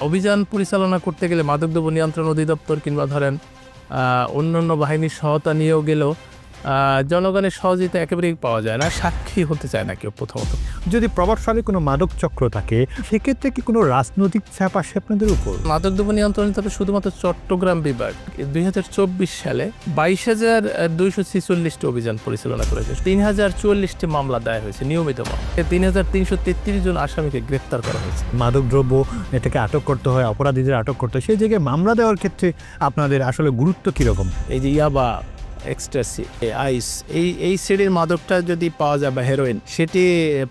অভিযান পরিচালনা করতে গেলে মাদকদ্রব্য নিয়ন্ত্রণ অধিদপ্তর কিংবা ধরেন অন্যান্য বাহিনীর সহায়তা নিয়েও গেলেও জনগণের সহযোগিতা একেবারেই পাওয়া যায় না, সাক্ষী হতে চায় না কেউ প্রথমত। যদি প্রভাবশালী কোনো মাদক চক্র থাকে সেক্ষেত্রে কি কোনো রাজনৈতিক চাপ আসে আপনাদের উপর? মাদকদ্রব্য নিয়ন্ত্রণ তবে শুধুমাত্র চট্টগ্রাম বিভাগ ২০২৪ সালে ২২,২৪৬টি অভিযান পরিচালনা করেছে, ৩,০৪৪টি মামলা দায়ের হয়েছে, নিয়মিত মামলা, ৩,৩৩৩ জন আসামিকে গ্রেপ্তার করা হয়েছে। মাদকদ্রব্য এটাকে আটক করতে হয়, অপরাধীদের আটক করতে হয়, সেই জায়গায় মামলা দেওয়ার ক্ষেত্রে আপনাদের আসলে গুরুত্ব কীরকম? এই যে ইয়াবা, এক্সট্রাসি, আইস, এই শ্রেণীর মাদকটা যদি পাওয়া যায় বা হেরোইন, সেটি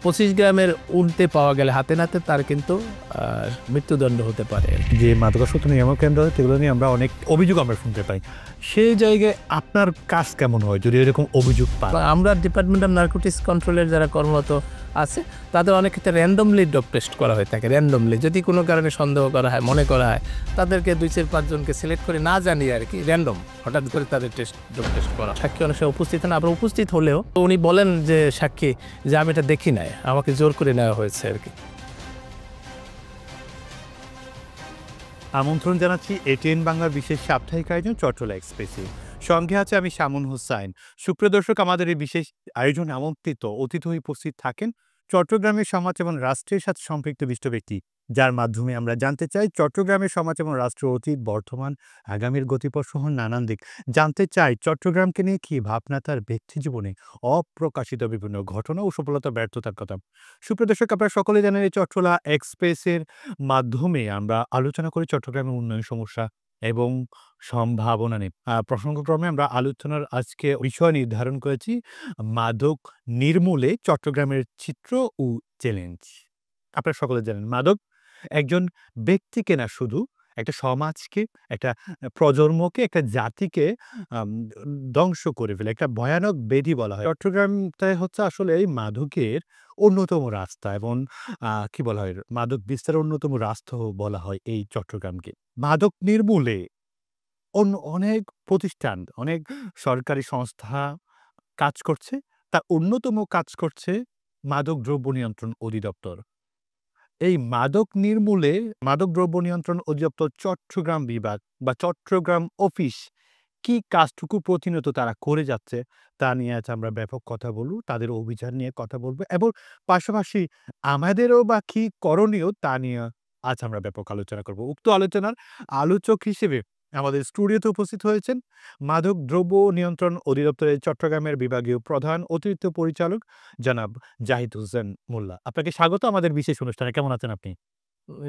25 গ্রামের উল্টে পাওয়া গেলে হাতে নাতে তার কিন্তু মৃত্যুদণ্ড হতে পারে। যে মাদকাসক্ত নিয়ামক কেন্দ্র সেগুলো নিয়ে আমরা অনেক অভিযোগ আমরা শুনতে পাই, সেই জায়গায় আপনার কাজ কেমন হয় যদি এরকম অভিযোগ পান? আমরা ডিপার্টমেন্ট অফ নার্কোটিক্স কন্ট্রোলের যারা কর্মরত আছে তাদের অনেক ক্ষেত্রে র্যান্ডমলি ডোপ টেস্ট করা হয়ে থাকে। র্যান্ডমলি যদি কোনো কারণে সন্দেহ করা হয়, মনে করা হয়, তাদেরকে 2-4-5 জনকে সিলেক্ট করে না জানিয়ে আর কি র্যান্ডম হঠাৎ করে তাদের ডোপ টেস্ট করা। সাক্ষী অনেক সময় উপস্থিত না, আবার উপস্থিত হলেও উনি বলেন যে সাক্ষী যে আমি এটা দেখি নাই, আমাকে জোর করে নেওয়া হয়েছে আর কি। আমন্ত্রণ জানাচ্ছি এটিএন বাংলার বিশেষ সাপ্তাহিক আয়োজন চট্টলা এক্সপ্রেসে। সঙ্গে আছে আমি শামুন হুসাইন। সুপ্রিয় দর্শক, আমাদের এই বিশেষ আয়োজনে আমন্ত্রিত অতিথি হয়ে উপস্থিত থাকেন চট্টগ্রামের সমাজ এবং রাষ্ট্রের সাথে সম্পৃক্ত বিশিষ্ট ব্যক্তি, যার মাধ্যমে আমরা জানতে চাই চট্টগ্রামের সমাজ এবং রাষ্ট্রের অতীত, বর্তমান, আগামীর গতিপথ সহ নানান দিক জানতে চাই। চট্টগ্রামকে নিয়ে কি ভাবনা তার ব্যক্তি জীবনে, অপ্রকাশিত বিভিন্ন ঘটনা ও সফলতা ব্যর্থতার কথা। সুপ্রিয় দর্শক, আপনারা সকলে জানেন এই চট্টলা এক্সপ্রেসের মাধ্যমে আমরা আলোচনা করি চট্টগ্রামের উন্নয়ন সমস্যা এবং সম্ভাবনা নিয়ে। প্রসঙ্গক্রমে আমরা আলোচনার আজকে বিষয় নির্ধারণ করেছি মাদক নির্মূলে চট্টগ্রামের চিত্র ও চ্যালেঞ্জ। আপনারা সকলে জানেন মাদক একজন ব্যক্তিকে না, শুধু একটা সমাজকে, একটা প্রজন্মকে, একটা জাতিকে ধ্বংস করে ফেলে, একটা ভয়ানক ব্যাধি বলা হয়। চট্টগ্রামটাই হচ্ছে আসলে এই মাদকের অন্যতম রাস্তা এবং কি বলা হয়, মাদক বিস্তারের অন্যতম রাস্তা বলা হয় এই চট্টগ্রামকে। মাদক নির্মূলে অনেক প্রতিষ্ঠান, অনেক সরকারি সংস্থা কাজ করছে। তার অন্যতম কাজ করছে মাদক দ্রব্য নিয়ন্ত্রণ অধিদপ্তর। এই মাদক নির্মূলে মাদক দ্রব্য নিয়ন্ত্রণ অধিদপ্তর চট্টগ্রাম বিভাগ বা চট্টগ্রাম অফিস কি কাজটুকু প্রতিনিয়ত তারা করে যাচ্ছে তা নিয়ে আজ আমরা ব্যাপক কথা বলব, তাদের অভিযান নিয়ে কথা বলবো এবং পাশাপাশি আমাদেরও বা কি করণীয় তা নিয়ে আজ আমরা ব্যাপক আলোচনা করব। উক্ত আলোচনার আলোচক হিসেবে আমাদের স্টুডিওতে উপস্থিত হয়েছেন মাদক দ্রব্য নিয়ন্ত্রণ অধিদপ্তরের চট্টগ্রামের বিভাগীয় প্রধান অতিরিক্ত পরিচালক জনাব জাহিদ হোসেন মোল্লা। আপনাকে স্বাগত আমাদের বিশেষ অনুষ্ঠানে। কেমন আছেন আপনি?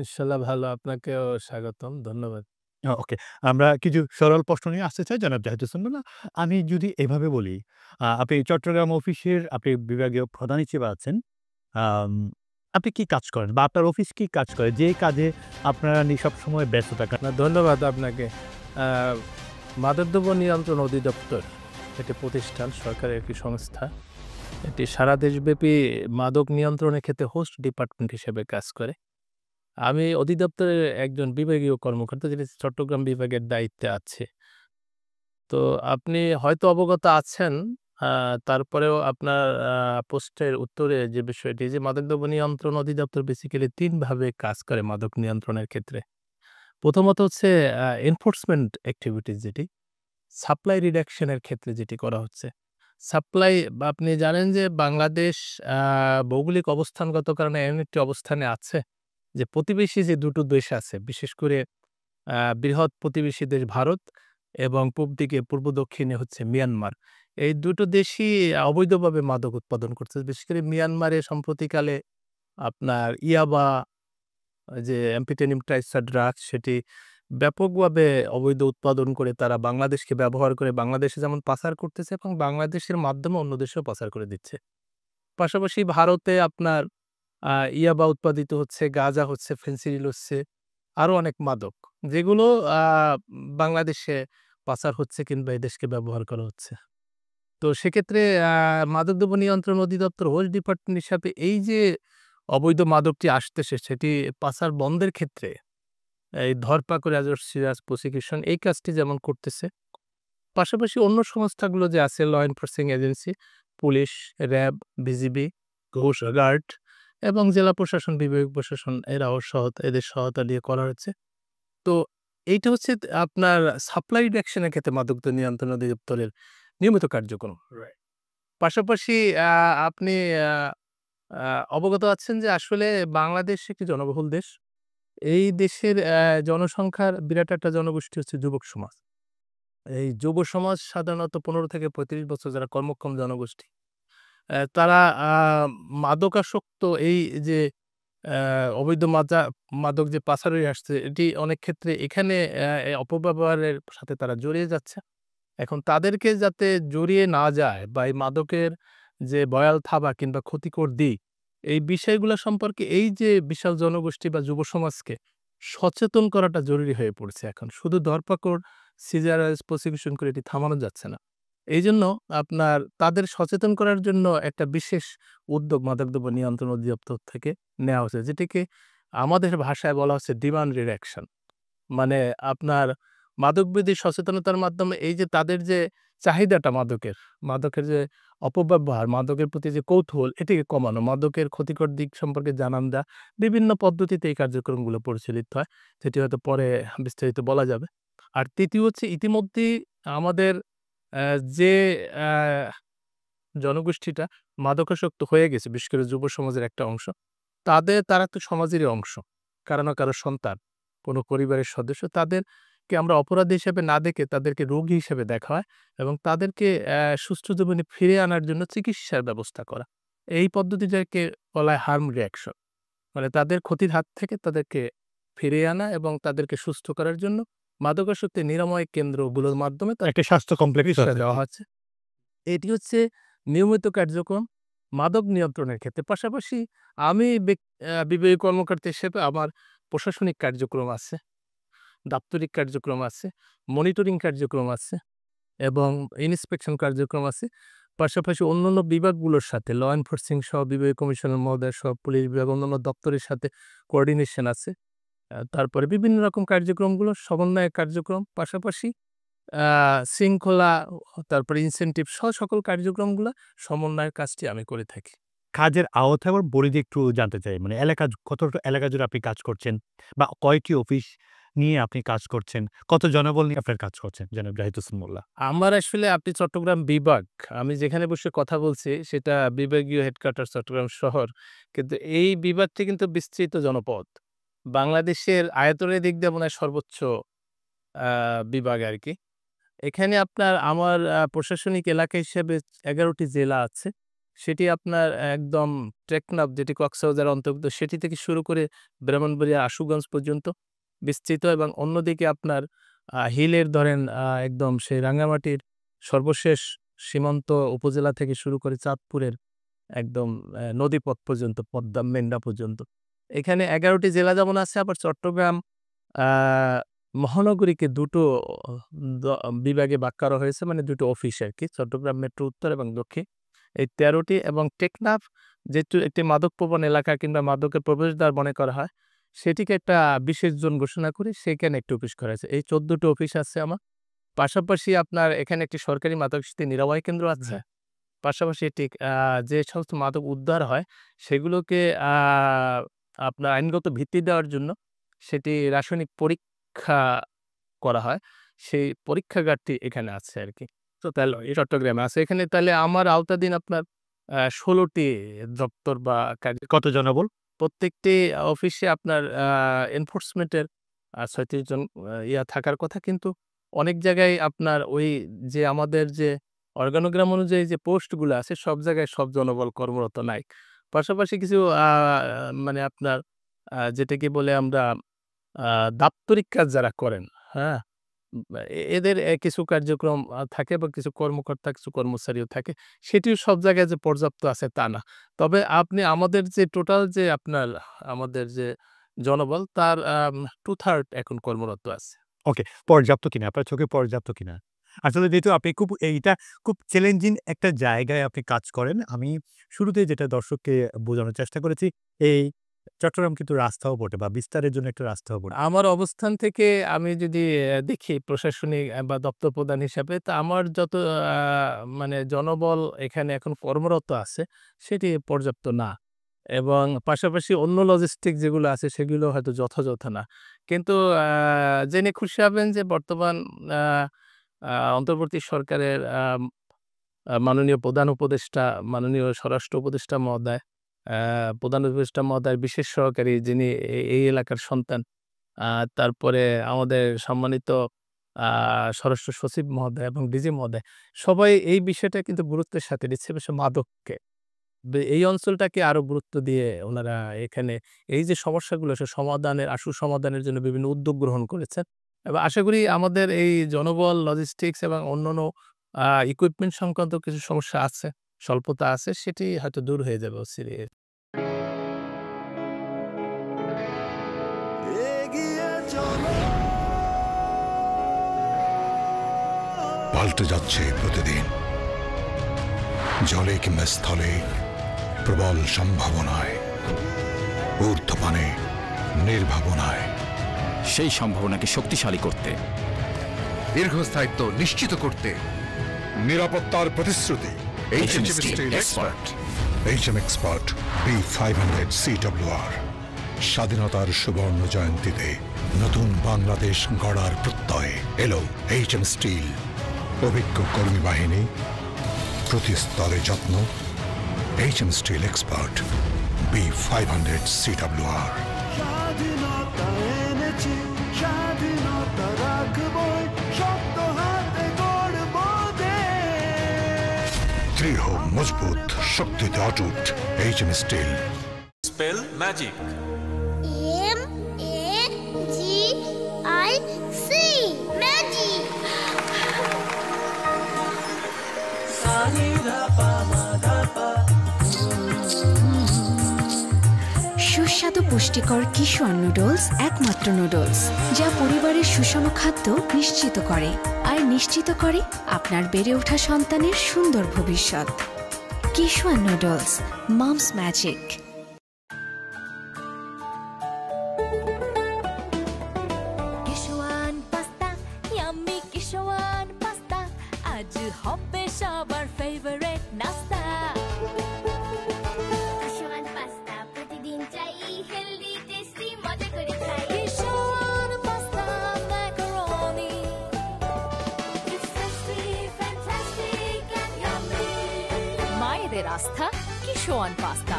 ইনশাল্লাহ ভালো, আপনাকেও স্বাগতম, ধন্যবাদ। ওকে। আমরা কিছু সরল প্রশ্ন নিয়ে আসতে চাই জনাব জাহিদ হোসেন মোল্লা। আমি যদি এভাবে বলি, আপনি চট্টগ্রাম অফিসের আপনি বিভাগীয় প্রধান হিসেবে আছেন। আম আপনি কি কাজ করেন বা আপনার অফিস কি কাজ করে? যে কাজে আপনারা সবসময় ব্যস্ত থাকেন? ধন্যবাদ আপনাকে। আহ, মাদকদ্রব্য নিয়ন্ত্রণ অধিদপ্তর একটি প্রতিষ্ঠান, সরকারের একটি সংস্থা। এটি সারা দেশব্যাপী মাদক নিয়ন্ত্রণের ক্ষেত্রে হোস্ট ডিপার্টমেন্ট হিসেবে কাজ করে। আমি অধিদপ্তরের একজন বিভাগীয় কর্মকর্তা, যেটি চট্টগ্রাম বিভাগের দায়িত্বে আছে। তো আপনি হয়তো অবগত আছেন, তারপরেও আপনার প্রশ্নের উত্তরে যে বিষয়টি, যে মাদকদ্রব্য নিয়ন্ত্রণ অধিদপ্তর বেসিক্যালি ৩ ভাবে কাজ করে মাদক নিয়ন্ত্রণের ক্ষেত্রে। প্রথমত হচ্ছে এনফোর্সমেন্ট অ্যাক্টিভিটিস, যেটি সাপ্লাই রিডাকশন এর ক্ষেত্রে যেটি করা হচ্ছে। সাপ্লাই, বা আপনি জানেন যে বাংলাদেশ ভৌগোলিক অবস্থানগত কারণে এমন একটি অবস্থানে আছে যে প্রতিবেশী যে দুটো দেশ আছে, বিশেষ করে বৃহৎ প্রতিবেশী দেশ ভারত এবং পূর্ব দক্ষিণে হচ্ছে মিয়ানমার। এই দুটো দেশই অবৈধভাবে মাদক উৎপাদন করছে। বিশেষ করে মিয়ানমারে সম্প্রতিকালে আপনার ইয়াবা, যে অ্যাম্ফেটামিন ট্রাইসার ড্রাগস, সেটি ব্যাপকভাবে অবৈধ উৎপাদন করে তারা বাংলাদেশকে ব্যবহার করে বাংলাদেশে যেমন পাচার করতেছে এবং বাংলাদেশের মাধ্যমে অন্য দেশেও পাচার করে দিচ্ছে। পাশাপাশি ভারতে আপনার ইয়াবা উৎপাদিত হচ্ছে, গাঁজা হচ্ছে, ফেনসিডিল হচ্ছে, আরো অনেক মাদক, যেগুলো আ বাংলাদেশে পাচার হচ্ছে কিংবা এই দেশকে ব্যবহার করা হচ্ছে। তো সেক্ষেত্রে মাদকদ্রব্য নিয়ন্ত্রণ অধিদপ্তর হোস্ট ডিপার্টমেন্ট হিসাবে এই যে অবৈধ মাদকটি আসতেছে সেটি পাচার বন্ধের ক্ষেত্রে এই ধরপাকড়, সিরিয়াস প্রসিকিউশন, এই কাজটি যেমন করতেছে, পাশাপাশি অন্য সংস্থাগুলো যে আছে, law enforcing agency, police, RAB, BGB, coast guard, এবং জেলা প্রশাসন, বিভাগীয় প্রশাসন এরাও এদের সহায়তা নিয়ে করা হচ্ছে। তো এইটা হচ্ছে আপনার সাপ্লাই ডিরেকশন এর ক্ষেত্রে মাদক নিয়ন্ত্রণ অধিদপ্তরের নিয়মিত কার্যক্রম। রাইট। পাশাপাশি আ আপনি আ আ অবগত আছেন যে আসলে বাংলাদেশ একটি জনবহুল দেশ। এই দেশের জনসংখ্যার বিরাট একটা জনগোষ্ঠী হচ্ছে যুবক সমাজ। এই যুব সমাজ সাধারণত ১৫ থেকে ৩৫ বছর যারা কর্মক্ষম জনগোষ্ঠী। তারা আ মাদকাসক্ত এই যে অবৈধ মাদক যে পাচার হয়ে আসছে এটি অনেক ক্ষেত্রে এখানে অপব্যবহারের সাথে তারা জড়িয়ে যাচ্ছে। এখন তাদেরকে যাতে জড়িয়ে না যায় বা এই মাদকের যে বয়াল থাবা কিংবা ক্ষতিকর দিক, এই বিষয়গুলা সম্পর্কে এই যে বিশাল জনগোষ্ঠী বা যুব সমাজকে সচেতন করাটা জরুরি হয়ে পড়েছে এখন। শুধু ধরপাকড়, সিজার অ্যারেস্ট, প্রসিকিউশন করে এটি থামানো যাচ্ছে না। এইজন্য আপনার তাদের সচেতন করার জন্য একটা বিশেষ উদ্যোগ মাদকদ্রব্য নিয়ন্ত্রণ অধিদপ্তর থেকে নেওয়া হয়েছে, যেটিকে আমাদের ভাষায় বলা হচ্ছে ডিমান্ড রিডাকশন। মানে আপনার মাদকবিধি সচেতনতার মাধ্যমে এই যে তাদের যে চাহিদাটা মাদকের যে অপব্যবহার, মাদকের প্রতি যে কৌতূহল এটিকে কমানো, মাদকের ক্ষতিকর দিক সম্পর্কে জানান দেয়া। বিভিন্ন পদ্ধতিতে এই কার্যক্রমগুলো পরিচালিত হয়। যেটি হয়তো পরে বিস্তারিত বলা যাবে। আর ৩য় হচ্ছে ইতিমধ্যেই আমাদের যে অ্যা জনগোষ্ঠীটা মাদকাসক্ত হয়ে গেছে, বিশেষ করে যুব সমাজের একটা অংশ। তারা তো সমাজেরই অংশ। কারো না কারো সন্তান, কোনো পরিবারের সদস্য। তাদেরকে আমরা অপরাধী হিসেবে না দেখে তাদেরকে রোগী হিসেবে দেখা হয় এবং তাদেরকে সুষ্ঠু জীবনে ফিরিয়ে আনার জন্য চিকিৎসার ব্যবস্থা করা। এই পদ্ধতিটাকে বলা হয় হার্ম রিঅ্যাকশন। মানে তাদের ক্ষতির হাত থেকে তাদেরকে ফিরিয়ে আনা এবং তাদেরকে সুস্থ করার জন্য মাদকাসক্তি নিরাময় কেন্দ্রগুলোর মাধ্যমে একটা স্বাস্থ্য কমপ্লেক্স চিকিৎসা আছে। দেওয়া হচ্ছে। এটি হচ্ছে নিয়মিত কার্যক্রম মাদক নিয়ন্ত্রণের ক্ষেত্রে। পাশাপাশি আমি বিভাগীয় কর্মকর্তা হিসেবে আমার প্রশাসনিক কার্যক্রম আছে, দাপ্তরিক কার্যক্রম আছে, মনিটরিং কার্যক্রম আছে এবং ইন্সপেকশন কার্যক্রম আছে। পাশাপাশি অন্যান্য বিভাগগুলোর সাথে ল এনফোর্সিং সহ বিভাগীয় কমিশনার মহোদয় সহ পুলিশ বিভাগ অন্যান্য দপ্তরের সাথে কোঅর্ডিনেশন আছে। তারপরে বিভিন্ন রকম কার্যক্রমগুলো সমন্বয়ের কার্যক্রম। পাশাপাশি আ শৃঙ্খলা, তারপরে ইনসেনটিভ সহ সকল কার্যক্রমগুলা সমন্বয়ের কাজটি আমি করে থাকি। কাজের আওতা আবার পরিধি একটু জানতে চাই। মানে কতটা এলাকা জুড়ে আপনি কাজ করছেন বা কয়টি অফিস নিয়ে আপনি কাজ করছেন? কত জনবল নিয়ে আপনার কাজ করছেন? জনাব জাহিদ হোসেন মোল্লা। আমার আসলে আপনি চট্টগ্রাম বিভাগ, আমি যেখানে বসে কথা বলছি সেটা বিভাগীয় হেডকোয়ার্টার চট্টগ্রাম শহর। কিন্তু এই বিভাগটি কিন্তু বিস্তৃত জনপদ। বাংলাদেশের আয়তনের দিক দিয়ে মনে হয় সর্বোচ্চ আ বিভাগ আরকি। এখানে আপনার আমার প্রশাসনিক এলাকা হিসেবে ১১ টি জেলা আছে। সেটি আপনার একদম টেকনাফ, যেটি কক্সবাজারের অন্তর্ভুক্ত, সেটি থেকে শুরু করে ব্রাহ্মণবাড়িয়া, আশুগঞ্জ পর্যন্ত বিস্তৃত এবং অন্যদিকে আপনার হিলের ধরেন একদম সেই রাঙ্গামাটির সর্বশেষ সীমান্ত উপজেলা থেকে শুরু করে চাঁদপুরের একদম নদীপথ পর্যন্ত, পদ্মা, মেঘনা পর্যন্ত। এখানে ১১ টি জেলা যেমন আছে, আবার চট্টগ্রাম আ মহানগরীকে ২ টো দ বিভাগে ভাগ করা হয়েছে, মানে ২ টো অফিস আরকি। চট্টগ্রাম মেট্রো উত্তর এবং দক্ষিণ। এই ১৩ টি এবং টেকনাফ যেহেতু একটি মাদকপ্রবণ এলাকা কিংবা মাদকের প্রবেশদ্বার মনে করা হয়, সেটিকে একটা বিশেষ জোন ঘোষণা করে সেখানে একটি অফিস করা হয়েছে। এই ১৪ টি অফিস আছে আমার। পাশাপাশি আপনার এখানে একটি সরকারি মাদকাসক্তি নিরাময় কেন্দ্র আছে। পাশাপাশি এটি যে সমস্ত মাদক উদ্ধার হয় সেগুলোকে আ আপনার আইনগত ভিত্তি দেওয়ার জন্য সেটি রাসায়নিক পরীক্ষা করা হয়। সেই পরীক্ষাগারটি এখানে আছে আরকি। তো তাহলে চট্টগ্রামে আছে। এখানে তাহলে আমার আওতাধীন আপনার ১৬ টি দপ্তর বা কত জনবল? প্রত্যেকটি অফিসে আপনার এনফোর্সমেন্ট এর ৩৬ জন থাকার কথা। কিন্তু অনেক জায়গায় আপনার ওই যে আমাদের যে অর্গানোগ্রাম অনুযায়ী যে পোস্ট গুলা আছে সব জায়গায় সব জনবল কর্মরত নাই। পাশাপাশি কিছু মানে আপনার যেটাকে বলে আমরা আ দাপ্তরিক কাজ যারা করেন, হ্যাঁ? এদের কিছু কার্যক্রম থাকে বা কিছু কর্মকর্তা, কিছু কর্মচারীও থাকে। সেটিও সব জায়গায় যে পর্যাপ্ত আছে তা না। তবে আপনি আমাদের যে টোটাল যে আপনার আমাদের যে জনবল তার 2/3 এখন কর্মরত আছে। ওকে, পর্যাপ্ত কিনা? আপনার চোখে পর্যাপ্ত কিনা? আসলে যেহেতু আপনি এইটা খুব চ্যালেঞ্জিং একটা জায়গায় আপনি কাজ করেন। আমি শুরুতেই যেটা দর্শককে বোঝানোর চেষ্টা করেছি, এই চট্টগ্রাম কিন্তু রাস্তাও বটে বা বিস্তারের জন্য একটা রাস্তাও বটে। আমার অবস্থান থেকে আমি যদি দেখি প্রশাসনিক বা দপ্তর প্রধান হিসাবে, তা আমার যত মানে জনবল এখানে এখন কর্মরত আছে সেটি পর্যাপ্ত না। এবং পাশাপাশি অন্য লজিস্টিক যেগুলো আছে সেগুলো হয়তো যথাযথ না। কিন্তু জেনে খুশি হবেন যে বর্তমান আ আ অন্তর্বর্তী সরকারের মাননীয় প্রধান উপদেষ্টা, মাননীয় স্বরাষ্ট্র উপদেষ্টা মহোদয়, প্রধান উপদেষ্টা মহোদয়ের বিশেষ সহকারী যিনি এই এলাকার সন্তান, আ তারপরে আমাদের সম্মানিত আ স্বরাষ্ট্র সচিব মহোদয় এবং ডিজি মহোদয়, সবাই এই বিষয়টা কিন্তু গুরুত্বের সাথে নিচ্ছে, বিশেষ মাদককে। এই অঞ্চলটাকে আরো গুরুত্ব দিয়ে ওনারা এখানে এই যে সমস্যাগুলো সে সমাধানের আশু সমাধানের জন্য বিভিন্ন উদ্যোগ গ্রহণ করেছেন এবং আশা করি আমাদের এই জনবল, লজিস্টিক্স এবং অন্যান্য ইকুইপমেন্ট সংক্রান্ত কিছু সমস্যা আছে, স্বল্পতা আছে, সেটি হয়তো দূর হয়ে যাবে অচিরে। পাল্টে যাচ্ছে প্রতিদিন, জলে কিংবা স্থলে প্রবল সম্ভাবনায়, ঊর্ধ্বপানে নির্ভাবনায়। সেই সম্ভাবনাকে শক্তিশালী করতে, দীর্ঘস্থায়িত্ব নিশ্চিত করতে, নিরাপত্তার প্রতিশ্রুতি। HM Steel Expert। HM Expert B500 CWR। স্বাধীনতার সুবর্ণ জয়ন্তীতে নতুন বাংলাদেশ গড়ার প্রত্যয় এলো HM স্টিল। অভিজ্ঞ কর্মী বাহিনী, প্রতি স্তরে যত্ন। HM Steel Expert B500 CWR। স্বাধীনতা এনেছি, স্বাধীনতা রাখবই, শক্ত হাতে গড়ব দেশ। দৃঢ়, মজবুত, শক্তিতে অটুট। HM steel. Spell magic. MAGIC magic. সুস্বাদু পুষ্টিকর কিশোর নুডলস একমাত্র নুডলস যা পরিবারের সুষম খাদ্য নিশ্চিত করে আর নিশ্চিত করে আপনার বেড়ে ওঠা সন্তানের সুন্দর ভবিষ্যৎ। কিশোর noodles, moms magic. Kishwan pasta, yummy Kishwan pasta, আজ হবে সবার ফেভারিট নাস্তা। কিশোয়ান পাস্তা প্রতিদিন চাই, হেলদি টেস্টি মজা করে খাই। Kishwan pasta macaroni, It's tasty, fantastic and yummy. মায়েদের আস্থা Kishwan pasta.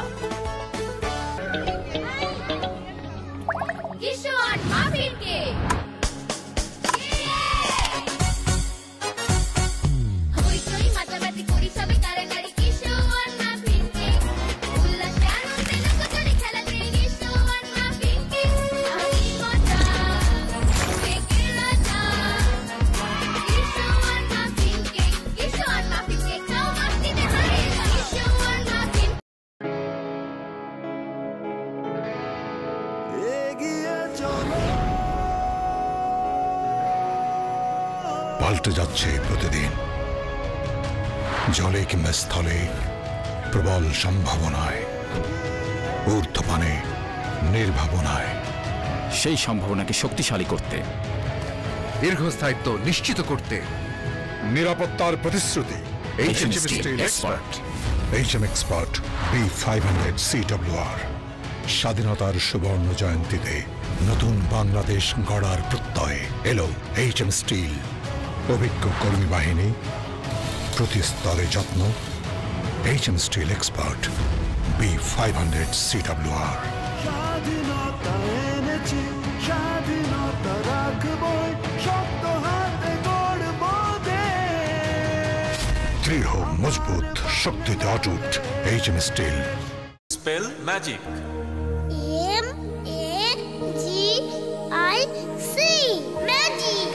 Kishwan muffin cake. হইচই মাতামাতি করি সবে কারাকারি, কিশোয়ান মাফিন কেক। উল্লাসে আনন্দে লোকজনে খেলাতে, কিশোয়ান মাফিন কেক। আমি মজা, কেকের রাজা। কিশোয়ান মাফিন কেক, কিশোয়ান মাফিন কেক, খাও মাস্তিতে হারিয়ে যাও। কিশোয়ান মাফিন। এগিয়ে চলো, পাল্টে যাচ্ছে প্রতিদিন, জলে কিংবা স্থলে প্রবল সম্ভাবনায়, ঊর্ধ্বপানে নির্ভাবনায়। সেই সম্ভাবনাকে শক্তিশালী করতে, দীর্ঘস্থায়িত্ব নিশ্চিত করতে, নিরাপত্তার প্রতিশ্রুতি। HM Steel Expert। HM Expert B500 CWR। স্বাধীনতার সুবর্ণ জয়ন্তীতে নতুন বাংলাদেশ গড়ার প্রত্যয় এলো HM স্টিল। অভিজ্ঞ কর্মী বাহিনী, প্রতি স্তরে যত্ন। HM Steel Expert B500 CWR। স্বাধীনতা এনেছি, স্বাধীনতা রাখবই, শক্ত হাতে গড়ব দেশ। দৃঢ়, মজবুত, শক্তিতে অটুট। HM steel. Spell magic. MAGIC magic.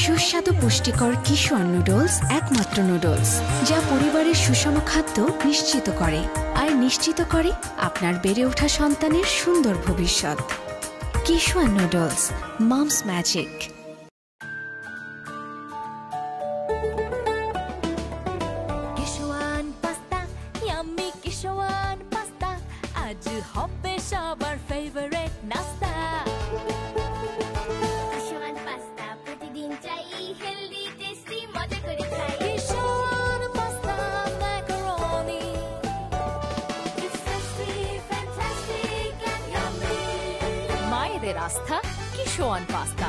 সুস্বাদু পুষ্টিকর কিশোর নুডলস একমাত্র নুডলস যা পরিবারের সুষম খাদ্য নিশ্চিত করে আর নিশ্চিত করে আপনার বেড়ে ওঠা সন্তানের সুন্দর ভবিষ্যৎ। কিশোর noodles, moms magic. Kishwan pasta, yummy Kishwan pasta, আজ হবে সবার ফেভারিট নাস্তা। কিশোয়ান পাস্তা প্রতিদিন চাই, স্বাদের আস্থা Kishwan pasta.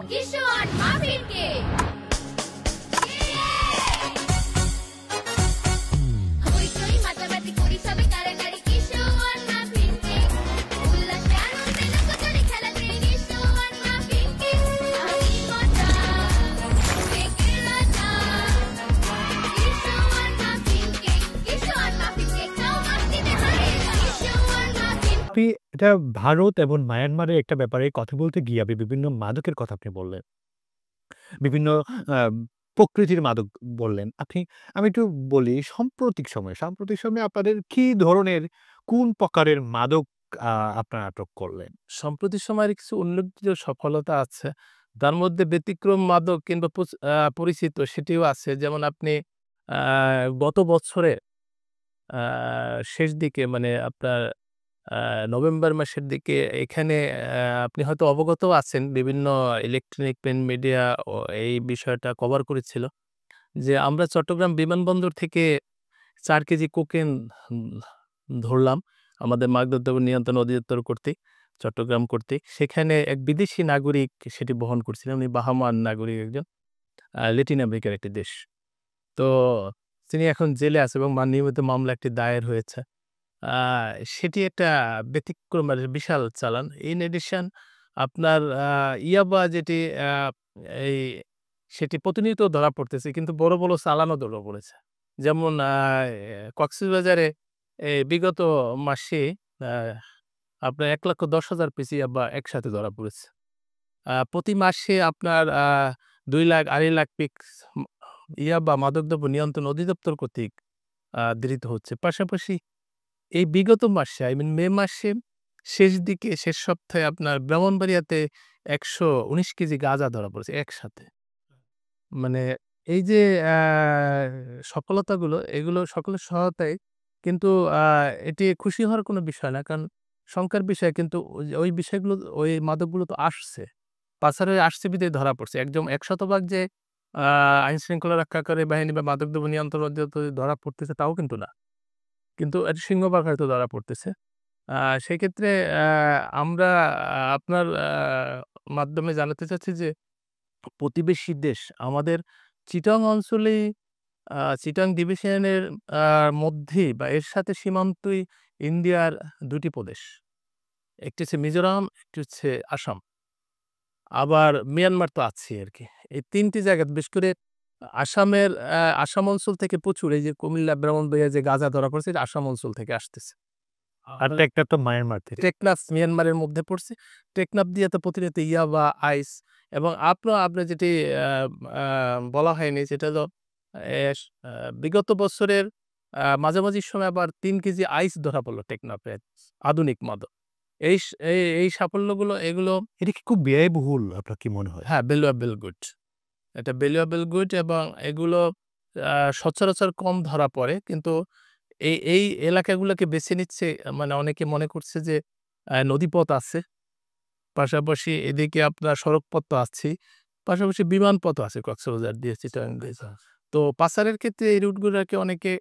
Kishwan muffin cake হইচই মাতামাতি করি সবে কারাকারি কিশোয়ান মাফিন কেক উল্লাসে আনন্দে লুকোচুরি খেলাতে কিশোয়ান মাফিন কেক আমি মজা কেকের রাজা কিশোয়ান মাফিন কেক খাও মাস্তিতে হারে কিশোয়ান মাফিন। আপনি এটা ভারত এবং মায়ানমারের একটা ব্যাপারে কথা বলতে গিয়ে আপনি বিভিন্ন মাদকের কথা আপনি বললেন। বিভিন্ন আ প্রকৃতির মাদক বললেন। আমি একটু বলি সাম্প্রতিক সময়ে আপনাদের কি ধরনের কোন প্রকারের মাদক আ আপনারা আটক করলেন? সম্প্রতি সময়ের কিছু উল্লেখযোগ্য সফলতা আছে। তার মধ্যে ব্যতিক্রম মাদক কিংবা পরিচিত সেটিও আছে। যেমন আপনি আ গত বছরে আ শেষ দিকে মানে আপনার আ নভেম্বর মাসের দিকে এখানে আপনি হয়তো অবগতও আছেন বিভিন্ন ইলেকট্রনিক প্রিন্ট মিডিয়া এই বিষয়টা কভার করেছিল। যে আমরা চট্টগ্রাম বিমানবন্দর থেকে ৪ কেজি কোকেন উম ধরলাম আমাদের মাদকদ্রব্য নিয়ন্ত্রণ অধিদপ্তর কর্তৃক, চট্টগ্রাম কর্তৃক। সেখানে এক বিদেশি নাগরিক সেটি বহন করছিলেন। উনি বাহামান নাগরিক একজন, ল্যাটিন আমেরিকার একটি দেশ। তো তিনি এখন জেলে আছে এবং নিয়মিত মামলা একটি দায়ের হয়েছে। আ সেটি একটা ব্যতিক্রম মানে বিশাল চালান। ইন এডিশন আপনার ইয়াবা যেটি এই সেটি প্রতিনিয়ত ধরা পড়তেছে কিন্তু বড়, বড় চালানও ধরা পড়েছে। যেমন কক্সবাজারে বিগত মাসে আ আপনার ১,১০,০০০ পিস ইয়াবা একসাথে ধরা পড়েছে। প্রতি মাসে আপনার ২ লাখ, ২.৫ লাখ পিস ইয়াবা মাদকদ্রব্য নিয়ন্ত্রণ অধিদপ্তর কর্তৃক ধৃত হচ্ছে। পাশাপাশি এই বিগত মাসে মে মাসে শেষ সপ্তাহে আপনার ব্রাহ্মণবাড়িয়াতে ১১৯ কেজি গাঁজা ধরা পড়েছে একসাথে। মানে এই যে সফলতাগুলো এগুলো সকলের সহায়তায় কিন্তু আ এটি খুশি হওয়ার কোনো বিষয় না। কারণ শঙ্কার বিষয় কিন্তু ওই বিষয়গুলো ওই মাদকগুলো তো আসছে। পাচারে আসছে বিধায় ধরা পড়ছে। একদম ১০০% যে আ আইনশৃঙ্খলা রক্ষাকারী বাহিনী বা মাদকদ্রব্য নিয়ন্ত্রণ অধিদপ্তর ধরা পড়তেছে তাও কিন্তু না। কিন্তু এটা সিংহভাগ হয়তো ধরা পড়তেছে। আ সেক্ষেত্রে আমরা আপনার মাধ্যমে জানাতে চাচ্ছি যে প্রতিবেশী দেশ আমাদের চিটাং অঞ্চলেই চিটাং ডিভিশনের আ মধ্যেই বা এর সাথে সীমান্তই ইন্ডিয়ার ২ টি প্রদেশ। একটি হচ্ছে মিজোরাম, একটি হচ্ছে আসাম। আবার মিয়ানমার তো আছেই আরকি। এই ৩ টি জায়গা বিশেষ করে আসাম অঞ্চল থেকে প্রচুর এই যে কুমিল্লা, ব্রাহ্মণবাড়িয়া যে গাঁজা ধরা পড়ছে এটা আসাম অঞ্চল থেকে আসতেছে। আর টেকনাফ তো মায়ানমার থেকে। টেকনাফ মিয়ানমারের মধ্যে পড়ছে। টেকনাফ দিয়ে তো প্রতিনিয়ত ইয়াবা, আইস এবং আপনার যেটি আ আ বলা হয়নি সেটা হলো এস আ বিগত বছরের মাঝামাঝি সময় আবার ৩ কেজি আইস ধরা পড়ল টেকনাফে, আধুনিক মাদক। এই সাফল্যগুলো এগুলো এটা কি খুব ব্যয়বহুল আপনার কি মনে হয়? হ্যাঁ, ভ্যালুয়েবল গুড। এটা ভ্যালুয়েবল গুড এবং এগুলো সচরাচর কম ধরা পড়ে। কিন্তু এই এলাকাগুলোকে বেছে নিচ্ছে মানে অনেকে মনে করছে যে নদীপথ আছে। পাশাপাশি এদিকে আপনার সড়কপথ তো আছেই। পাশাপাশি বিমানপথও আছে কক্সবাজার দিয়ে চিটাগাং দিয়ে। তো পাচারের ক্ষেত্রে এই রুটগুলোকে অনেকে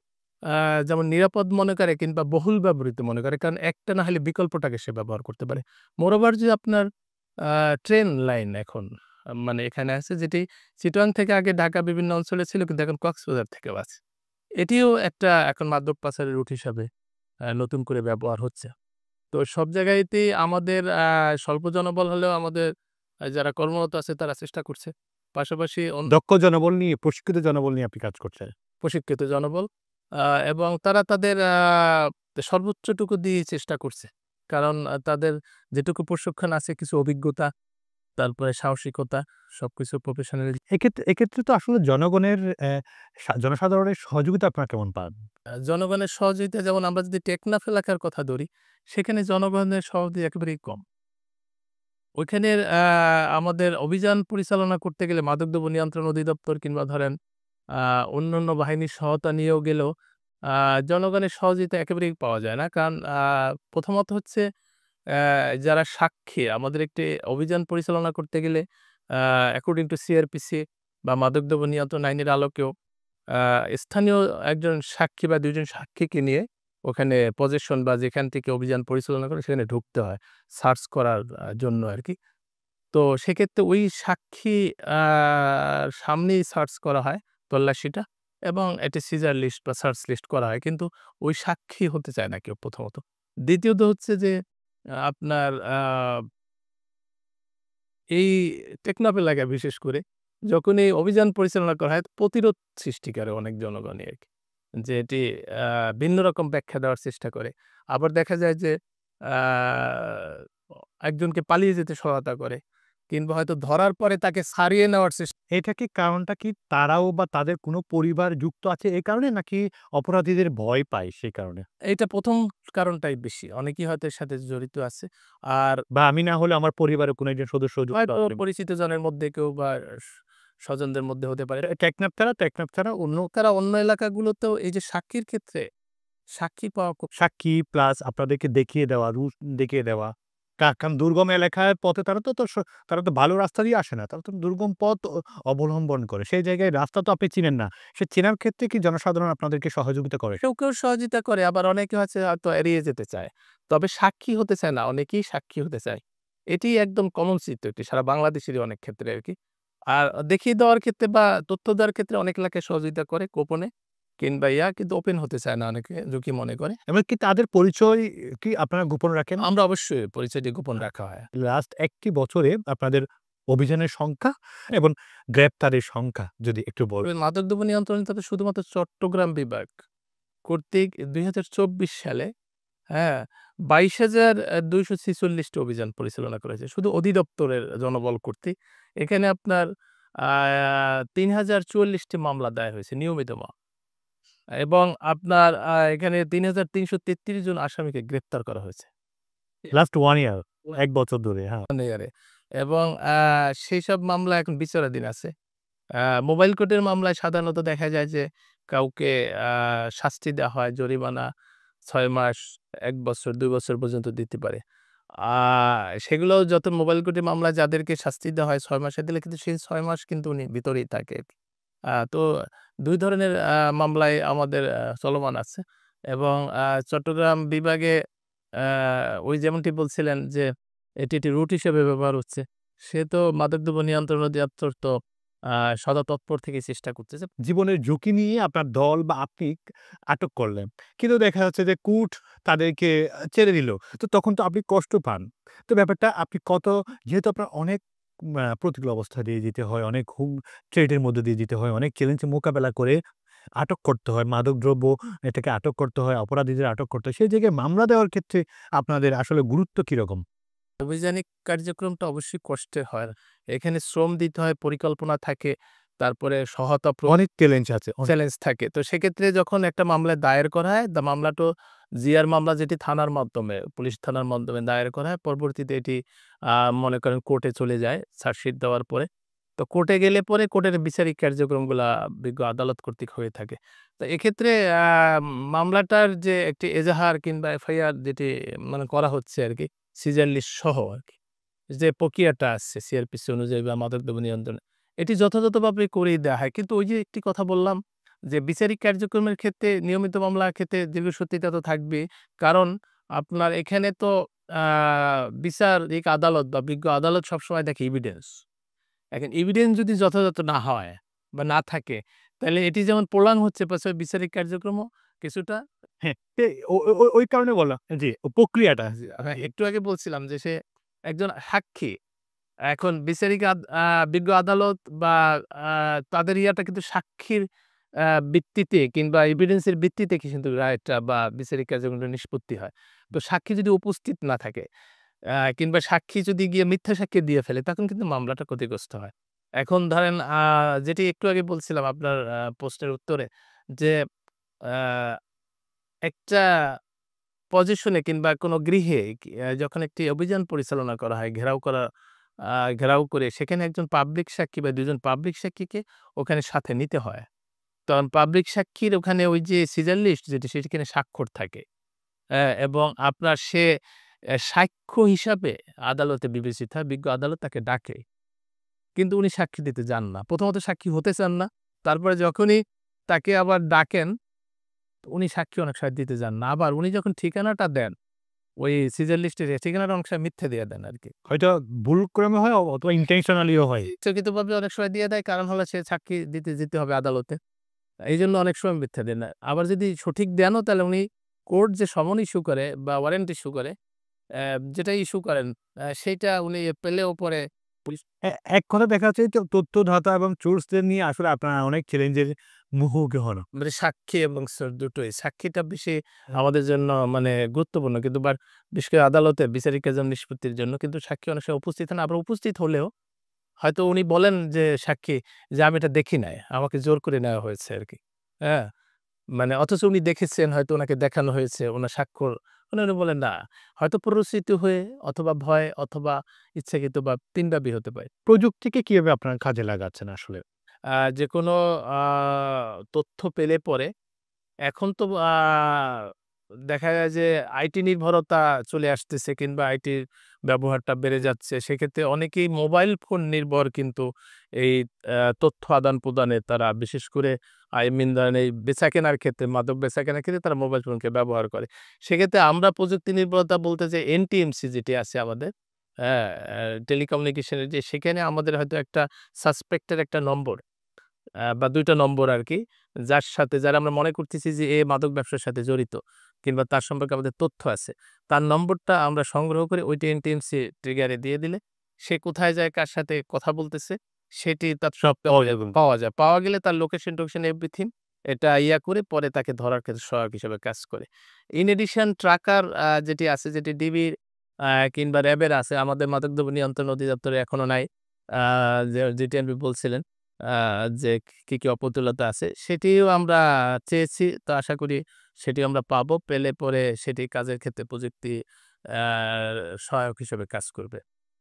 আ যেমন নিরাপদ মনে করে কিংবা বহুল ব্যবহৃত মনে করে। কারণ একটা না হলে বিকল্পটাকে সে ব্যবহার করতে পারে। মোরওভার যে আপনার আ ট্রেন লাইন এখন মানে এখানে আছে যেটি চিটাগাং থেকে আগে ঢাকা বিভিন্ন অঞ্চলে ছিল কিন্তু এখন কক্সবাজার থেকেও আছে। এটিও একটা এখন মাদক পাচারের রুট হিসাবে নতুন করে ব্যবহার হচ্ছে। তো সব জায়গাতেই আমাদের স্বল্প জনবল হলেও আমাদের যারা কর্মরত আছে তারা চেষ্টা করছে। পাশাপাশি দক্ষ জনবল নিয়ে, প্রশিক্ষিত জনবল নিয়ে আপনি কাজ করছেন। প্রশিক্ষিত জনবল এবং তারা তাদের সর্বোচ্চটুকু দিয়ে চেষ্টা করছে। কারণ তাদের যেটুকু প্রশিক্ষণ আছে কিছু অভিজ্ঞতা, তারপরে সাহসিকতা সবকিছু প্রফেশনাল এক্ষেত্রে তো আসলে জনগণের জনসাধারণের সহযোগিতা আপনারা কেমন পান? জনগণের সহযোগিতা যেমন আমরা যদি টেকনাফ এলাকার কথা ধরি, সেখানে জনগণের সহযোগিতা একেবারেই কম। ওইখানের আমাদের অভিযান পরিচালনা করতে গেলে মাদকদ্রব্য নিয়ন্ত্রণ অধিদপ্তর কিংবা ধরেন আ অন্যান্য বাহিনীর সহায়তা নিয়েও গেলেও আ জনগণের সহযোগিতা একেবারেই পাওয়া যায় না। কারণ প্রথমত হচ্ছে যারা সাক্ষী আমাদের একটি অভিযান পরিচালনা করতে গেলে অ্যাকর্ডিং টু সিআরপিসি বা মাদকদ্রব্য নিয়ন্ত্রণ আইনের আলোকেও স্থানীয় একজন সাক্ষী বা ২ জন সাক্ষীকে নিয়ে ওখানে পজেশন বা যেখান থেকে অভিযান পরিচালনা করে সেখানে ঢুকতে হয় সার্চ করার জন্য আরকি। তো সেক্ষেত্রে ওই সাক্ষী সামনেই সার্চ করা হয় তল্লাশিটা এবং একটি সিজার লিস্ট বা সার্চ লিস্ট করা হয়। কিন্তু ওই সাক্ষী হতে চায় না কেউ প্রথমত। দ্বিতীয়ত হচ্ছে যে আপনার এই টেকনাফ এলাকায় বিশেষ করে যখন এই অভিযান পরিচালনা করা হয় প্রতিরোধ সৃষ্টি করে অনেক জনগণই আরকি। যে এটি আ ভিন্ন রকম ব্যাখ্যা দেওয়ার চেষ্টা করে। আবার দেখা যায় যে আ একজনকে পালিয়ে যেতে সহায়তা করে কিংবা হয়তো ধরার পরে তাকে ছাড়িয়ে নেওয়ার চেষ্টা এটা কি কারণটা কি তারাও বা তাদের কোনো পরিবার যুক্ত আছে এই কারণে নাকি অপরাধীদের ভয় পায় সেই কারণে? এইটা ১ম কারণটাই বেশি। অনেকেই হয়তো এর সাথে জড়িত আছে। আর বা আমি না হলে আমার পরিবারের কোনো একজন সদস্য যুক্ত হয়তো আছে। পরিচিত জনের মধ্যে কেউ বা স্বজনদের মধ্যে হতে পারে। টেকনাফ ছাড়া অন্য তারা অন্য এলাকাগুলোতেও এই যে সাক্ষীর ক্ষেত্রে সাক্ষী পাওয়া খুব সাক্ষী প্লাস আপনাদেরকে দেখিয়ে দেওয়া, রুট দেখিয়ে দেওয়া। কারণ দুর্গম এলাকার পথে তারা তো ভালো রাস্তা দিয়ে আসে না। তারা তো দুর্গম পথ অবলম্বন করে। সেই জায়গায় রাস্তা তো আপনি চিনেন না। সে চেনার ক্ষেত্রে কি জনসাধারণ আপনাদেরকে সহযোগিতা করে? কেউ সহযোগিতা করে আবার অনেকে হয়তো এড়িয়ে যেতে চায়। তবে সাক্ষী হতে চায় না, অনেকেই সাক্ষী হতে চায়। এটি একদম কমন চিত্র এটি সারা বাংলাদেশেরই অনেক ক্ষেত্রে আরকি। আর দেখিয়ে দেওয়ার ক্ষেত্রে বা তথ্য দেওয়ার ক্ষেত্রে অনেক এলাকায় সহযোগিতা করে গোপনে কিংবা কিন্তু ওপেন হতে চায় না অনেকে ঝুঁকি মনে করে। এমনকি তাদের পরিচয় কি আপনারা গোপন রাখেন? আমরা অবশ্যই পরিচয়টি গোপন রাখা হয়। লাস্ট ১ টি বছরে আপনাদের অভিযানের সংখ্যা এবং গ্রেপ্তারের সংখ্যা যদি একটু বলবেন। মাদকদ্রব্য নিয়ন্ত্রণে তবে শুধুমাত্র চট্টগ্রাম বিভাগ কর্তৃক ২০২৪ সালে হ্যাঁ, ২২,২৪৬ টি অভিযান পরিচালনা করা হয়েছে। শুধু অধিদপ্তরের জনবল কর্তৃক। এখানে আপনার ৩,০৪৪ টি মামলা দায়ের হয়েছে নিয়মিত এবং আপনার এখানে ৩,৩৩৩ জন আসামিকে গ্রেপ্তার করা হয়েছে। লাস্ট 1 ইয়ার ১ বছর ধরে, হ্যাঁ। ইয়ারে এবং সেইসব মামলা এখন বিচারাধীন আছে। মোবাইল কোর্টের মামলায় সাধারণত দেখা যায় যে কাউকে শাস্তি দেওয়া হয় জরিমানা ৬ মাস, ১ বছর, ২ বছর পর্যন্ত দিতে পারে। আ সেগুলো যত মোবাইল কোর্টের মামলায় যাদেরকে শাস্তি দেওয়া হয় ৬ মাসে দিলে কিন্তু সেই ৬ মাস কিন্তু উনি ভিতরেই থাকে। তো ২ ধরনের মামলায় আমাদের চলমান আছে এবং চট্টগ্রাম বিভাগে আ ওই যেমনটি বলছিলেন যে এটি একটি রুট হিসেবে ব্যবহার হচ্ছে। সে তো মাদকদ্রব্য নিয়ন্ত্রণ অধিদপ্তর তো সদা তৎপর থেকেই চেষ্টা করতেছে। জীবনের ঝুঁকি নিয়ে আপনার দল বা আপনি আটক করলেন। কিন্তু দেখা যাচ্ছে যে কোর্ট তাদেরকে ছেড়ে দিল। তো তখন তো আপনি কষ্ট পান। তো ব্যাপারটা আপনি যেহেতু আপনার অনেক প্রতিকূল অবস্থা দিয়ে যেতে হয়, অনেক থ্রেটের মধ্যে দিয়ে যেতে হয়, অনেক চ্যালেঞ্জ মোকাবেলা করে আটক করতে হয়। মাদকদ্রব্য এটাকে আটক করতে হয়, অপরাধীদের আটক করতে হয়। সেই জায়গায় মামলা দেওয়ার ক্ষেত্রে আপনাদের আসলে গুরুত্ব কিরকম? অভিযানিক কার্যক্রমটা অবশ্যই কষ্টের হয়। এখানে শ্রম দিতে হয়, পরিকল্পনা থাকে, তারপরে সহায়তা অনেক চ্যালেঞ্জ আছে। চ্যালেঞ্জ থাকে। তো সেক্ষেত্রে যখন একটা মামলা দায়ের করা হয়, মামলাটা জিআর মামলা যেটি থানার মাধ্যমে, পুলিশ থানার মাধ্যমে দায়ের করা হয়। পরবর্তীতে এটি আ মনে করেন কোর্টে চলে যায় চার্জশিট দেওয়ার পরে। তো কোর্টে গেলে পরে কোর্টের বিচারিক কার্যক্রমগুলা বিজ্ঞ আদালত কর্তৃক হয়ে থাকে। তো এক্ষেত্রে আ মামলাটার যে একটি এজাহার কিংবা এফআইআর যেটি মানে করা হচ্ছে আরকি, সিজার লিস্ট সহ আরকি। যে প্রক্রিয়াটা আছে সিআরপিসি অনুযায়ী বা মাদকদ্রব্য নিয়ন্ত্রণে, এটি যথাযথভাবে করেই দেয়া হয়। কিন্তু ওই যে একটি কথা বললাম যে বিচারিক কার্যক্রমের ক্ষেত্রে নিয়মিত মামলার ক্ষেত্রে দীর্ঘসূত্রিতা তো থাকবেই। কারণ আপনার এখানে তো আ বিচারিক আদালত বা বিজ্ঞ আদালত সবসময় দেখে এভিডেন্স। এখন এভিডেন্স যদি যথাযথ না হয় বা না থাকে, তাহলে এটি যেমন প্রলং হচ্ছে পাশাপাশি বিচারিক কার্যক্রমও কিছুটা হ্যাঁ, ওই কারণে বলা জি, প্রক্রিয়াটা। একটু আগে বলছিলাম যে সে একজন সাক্ষী। এখন বিচারিক বিজ্ঞ আদালত বা আ তাদের ইয়াটা কিন্তু সাক্ষীর আ ভিত্তিতে কিংবা এভিডেন্সের ভিত্তিতে কিন্তু রায়টা বা বিচারিক কার্যক্রমটা নিষ্পত্তি হয়। তো সাক্ষী যদি উপস্থিত না থাকে কিংবা সাক্ষী যদি গিয়ে মিথ্যা সাক্ষী দিয়ে ফেলে তখন কিন্তু মামলাটা ক্ষতিগ্রস্ত হয়। এখন ধরেন যেটি একটু আগে বলছিলাম আপনার প্রশ্নের উত্তরে যে আ একটা পজিশনে কিংবা কোনো গৃহে যখন একটি অভিযান পরিচালনা করা হয়, ঘেরাও করে সেখানে একজন পাবলিক সাক্ষী বা ২ জন পাবলিক সাক্ষীকে ওখানে সাথে নিতে হয়। তখন পাবলিক সাক্ষীর ওখানে ওই যে সিজার লিস্ট যেটি সেখানে স্বাক্ষর থাকে। এবং আপনার সে সাক্ষ্য হিসাবে আদালতে বিবেচিত হয়। বিজ্ঞ আদালত তাকে ডাকে। কিন্তু উনি সাক্ষী দিতে যান না। প্রথমত সাক্ষী হতে চান না। তারপরে যখনই তাকে আবার ডাকেন উনি সাক্ষী অনেক সময় দিতে যান না। আবার উনি যখন ঠিকানাটা দেন, ওই সিজার লিস্টের ঠিকানাটা অনেক সময় মিথ্যে দিয়ে দেন আরকি। হয়তো ভুলক্রমে হয় অথবা ইনটেনশনালিও হয়। ইচ্ছাকৃতভাবে অনেক সময় দিয়ে দেয়, কারণ হলো সে সাক্ষী দিতে যেতে হবে আদালতে। এইজন্য অনেক সময় মিথ্যা দেন। আবার যদি সঠিক দেনও তাহলে উনি কোর্ট যে সমন ইস্যু করে বা ওয়ারেন্ট ইস্যু করে, যেটা ইস্যু করেন সেইটা উনি পেলেও পরে পুলিশ এক কথা দেখা যাচ্ছে যে তথ্যদাতা এবং সোর্সদের নিয়ে আসলে আপনারা অনেক চ্যালেঞ্জের মুখোমুখি হন। মানে সাক্ষী এবং দুটোই। সাক্ষীটা বেশি আমাদের জন্য মানে গুরুত্বপূর্ণ। কিন্তু বিশেষ করে আদালতে বিচারিক কার্য নিষ্পত্তির জন্য কিন্তু সাক্ষী অনেক সময় উপস্থিত হন। আবার উপস্থিত হলেও হয়তো উনি বলেন যে সাক্ষী যে, "আমি এটা দেখি নাই। আমাকে জোর করে নেওয়া হয়েছে আরকি।" হ্যাঁ? মানে অথচ উনি দেখেছেন, হয়তো উনাকে দেখানো হয়েছে, উনার স্বাক্ষর উনি বলেন, "না।" হয়তো প্ররোচিত হয়ে অথবা ভয় অথবা ইচ্ছাকৃত বা ৩ ভাবেই হতে পারে। প্রযুক্তিকে কিভাবে আপনারা কাজে লাগাচ্ছেন আসলে? যেকোনো আ তথ্য পেলে পরে এখন তো দেখা যায় যে আইটি নির্ভরতা চলে আসতেছে কিংবা আইটির ব্যবহারটা বেড়ে যাচ্ছে। সেক্ষেত্রে অনেকেই মোবাইল ফোন নির্ভর কিন্তু এই তথ্য আদান-প্রদানে তারা বিশেষ করে আই মিন ধরেন এই বেচাকেনার ক্ষেত্রে, মাদক বেচাকেনার ক্ষেত্রে তারা মোবাইল ফোনকে ব্যবহার করে। সেক্ষেত্রে আমরা প্রযুক্তি নির্ভরতা বলতে যে এনটিএমসি যেটি আছে আমাদের, হ্যাঁ? টেলিকমিউনিকেশনের যে সেখানে আমাদের হয়তো একটা সাসপেক্টের একটা নম্বর বা ২ টা নম্বর আরকি। যারা আমরা মনে করতেছি যে এ মাদক ব্যবসার সাথে জড়িত কিংবা তার সম্পর্কে আমাদের তথ্য আছে। তার নম্বরটা আমরা সংগ্রহ করে ওইটা এনটিএমসি ট্রিগারে দিয়ে দিলে সে কোথায় যায়, কার সাথে কথা বলতেছে সেটি তার সব পাওয়া যায়। পাওয়া গেলে তার লোকেশন-টোকেশন এভরিথিং এটা করে পরে তাকে ধরার ক্ষেত্রে সহায়ক হিসেবে কাজ করে। ইন এডিশন ট্রাকার যেটি আছে, যেটি ডিবির কিংবা র‍্যাবের আছে, আমাদের মাদকদ্রব্য নিয়ন্ত্রণ অধিদপ্তরে এখনো নাই। আ যেটি আপনি বলছিলেন। আ যে কি অপতুলতা আছে সেটিও আমরা চেয়েছি। তো আশা করি সেটিও আমরা পাবো। পেলে পরে সেটি কাজের ক্ষেত্রে প্রযুক্তি আ সহায়ক হিসেবে কাজ করবে।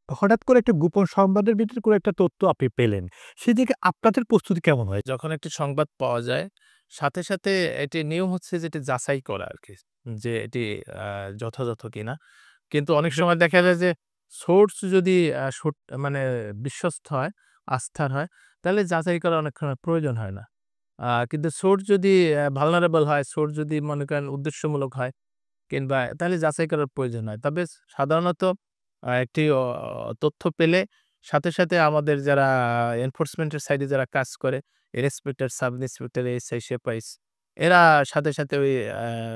হঠাৎ করে একটা গোপন সংবাদের ভিতরে কোনো একটা তথ্য আপনি পেলেন। সেদিকে আপনাদের প্রস্তুতি কেমন হয়? যখন একটি সংবাদ পাওয়া যায়, সাথে এটি নিয়ম হচ্ছে যে এটি যাচাই করা আরকি। যে এটি আ যথাযথ কিনা। কিন্তু অনেক সময় দেখা যায় যে সোর্স যদি মানে বিশ্বস্ত হয়, আস্থার হয়, তাহলে যাচাই করা অনেক সময় প্রয়োজন হয় না। কিন্তু সোর্স যদি vulnerable হয়, সোর্স যদি মনে করেন উদ্দেশ্যমূলক হয় কিংবা তাহলে যাচাই করার প্রয়োজন হয়। তবে সাধারণত একটি তথ্য পেলে সাথে আমাদের যারা এনফোর্সমেন্ট এর সাইডে যারা কাজ করে, ইন্সপেক্টর, সাব ইন্সপেক্টর, এএসআই, সিপাইস এরা সাথে ওই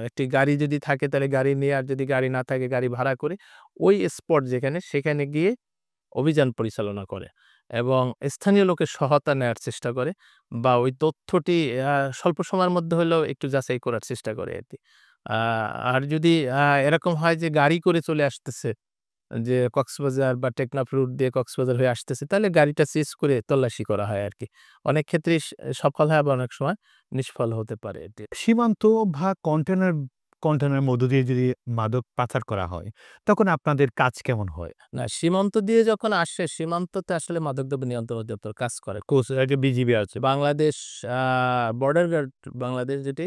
একটি গাড়ি যদি থাকে তাহলে গাড়ি নিয়ে, আর যদি গাড়ি না থাকে গাড়ি ভাড়া করে ওই স্পট যেখানে সেখানে গিয়ে অভিযান পরিচালনা করে এবং স্থানীয় লোকের সহায়তা নেয়ার চেষ্টা করে বা ওই তথ্যটি স্বল্প সময়ের মধ্যে হলেও একটু যাচাই করার চেষ্টা করে আরকি। আ আর যদি এরকম হয় যে গাড়ি করে চলে আসতেছে, যে কক্সবাজার বা টেকনাফ রুট দিয়ে কক্সবাজার হয়ে আসতেছে, তাহলে গাড়িটা সিজ করে তল্লাশি করা হয় আরকি। অনেক ক্ষেত্রেই সফল হয়, আবার অনেক সময় নিষ্ফল হতে পারে এটি। সীমান্ত বা কন্টেইনার মধ্য দিয়ে যদি মাদক পাচার করা হয়, তখন আপনাদের কাজ কেমন হয়? না, সীমান্ত দিয়ে যখন আসে, সীমান্ততে আসলে মাদকদ্রব্য নিয়ন্ত্রণ অধিদপ্তর কাজ করে। এই যে বিজিবি আছে। বাংলাদেশ আ বর্ডার গার্ড বাংলাদেশ যেটি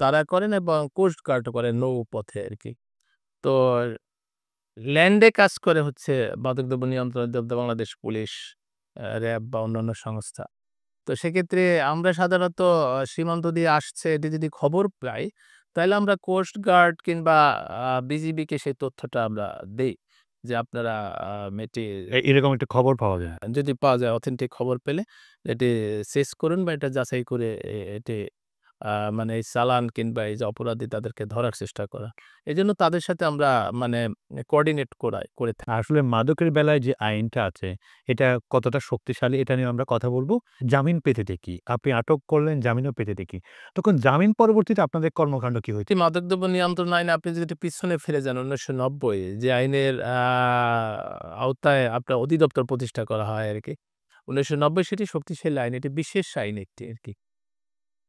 তারা করেন এবং কোস্ট গার্ড করেন নৌপথে আরকি। তো ল্যান্ডে কাজ করে হচ্ছে মাদকদ্রব্য নিয়ন্ত্রণ অধিদপ্তর, বাংলাদেশ পুলিশ, র‍্যাব বা অন্যান্য সংস্থা। তো সেক্ষেত্রে আমরা সাধারণত সীমান্ত দিয়ে আসছে এটি যদি খবর পাই, তাহলে আমরা কোস্ট গার্ড কিংবা বিজিবিকে সেই তথ্যটা আমরা দেই যে আপনারা এটি এরকম একটা খবর পাওয়া যায়। যদি পাওয়া যায়, অথেন্টিক খবর পেলে এটি সিজ করুন বা এটা যাচাই করে এটি মানে এই চালান কিংবা এই যে অপরাধী তাদেরকে ধরার চেষ্টা করা। এজন্য তাদের সাথে আমরা মানে কোঅর্ডিনেট করে থাকি। আসলে মাদকের বেলায় যে আইনটা আছে, এটা কতটা শক্তিশালী এটা নিয়ে আমরা কথা বলব। জামিন পেতে দেখি। আপনি আটক করলেন, জামিনও পেতে দেখি। তখন জামিন পরবর্তীতে আপনাদের কর্মকাণ্ড কি হয়েছে? মাদকদ্রব্য নিয়ন্ত্রণ আইনে আপনি যদি পিছনে ফিরে যান ১৯৯০ যে আইনের আওতায় আপনার অধিদপ্তর প্রতিষ্ঠা করা হয় আরকি। ১৯৯০ সেটি শক্তিশালী আইন। এটি বিশেষ আইন একটি আরকি।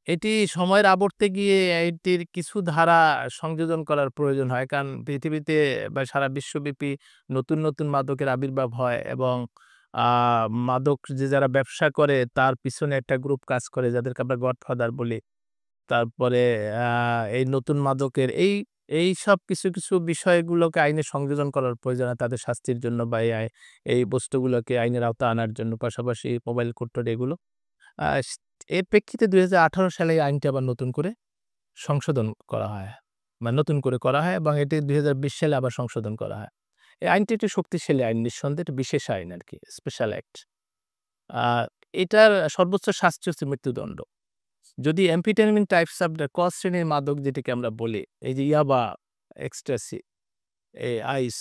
এটি সময়ের আবর্তে গিয়ে এটির কিছু ধারা সংযোজন করার প্রয়োজন হয়। কারণ পৃথিবীতে বা সারা বিশ্বব্যাপী নতুন মাদকের আবির্ভাব হয় এবং আ মাদক যারা ব্যবসা করে তার পিছনে একটা গ্রুপ কাজ করে যাদেরকে আমরা গডফাদার বলি। তারপরে আ এই নতুন মাদকের এইসব কিছু বিষয়গুলোকে আইনে সংযোজন করার প্রয়োজন হয় তাদের শাস্তির জন্য বা এই বস্তুগুলোকে আইনের আওতায় আনার জন্য, পাশাপাশি মোবাইল কোর্ট-টোট এগুলো। আ এর প্রেক্ষিতে ২০১৮ সালে এই আইনটি আবার নতুন করে সংশোধন করা হয় বা নতুন করে করা হয় এবং এটি 2020 সালে আবার সংশোধন করা হয়। এই আইনটি একটি শক্তিশালী আইন, নিঃসন্দেহে একটি বিশেষ আইন আরকি, স্পেশাল অ্যাক্ট। এটার সর্বোচ্চ শাস্তি হচ্ছে মৃত্যুদণ্ড। যদি অ্যাম্ফেটামিন টাইপস অফ দ্য ক শ্রেণীর মাদক যেটিকে আমরা বলি, এই যে ইয়াবা, এক্সট্যাসি, আইস,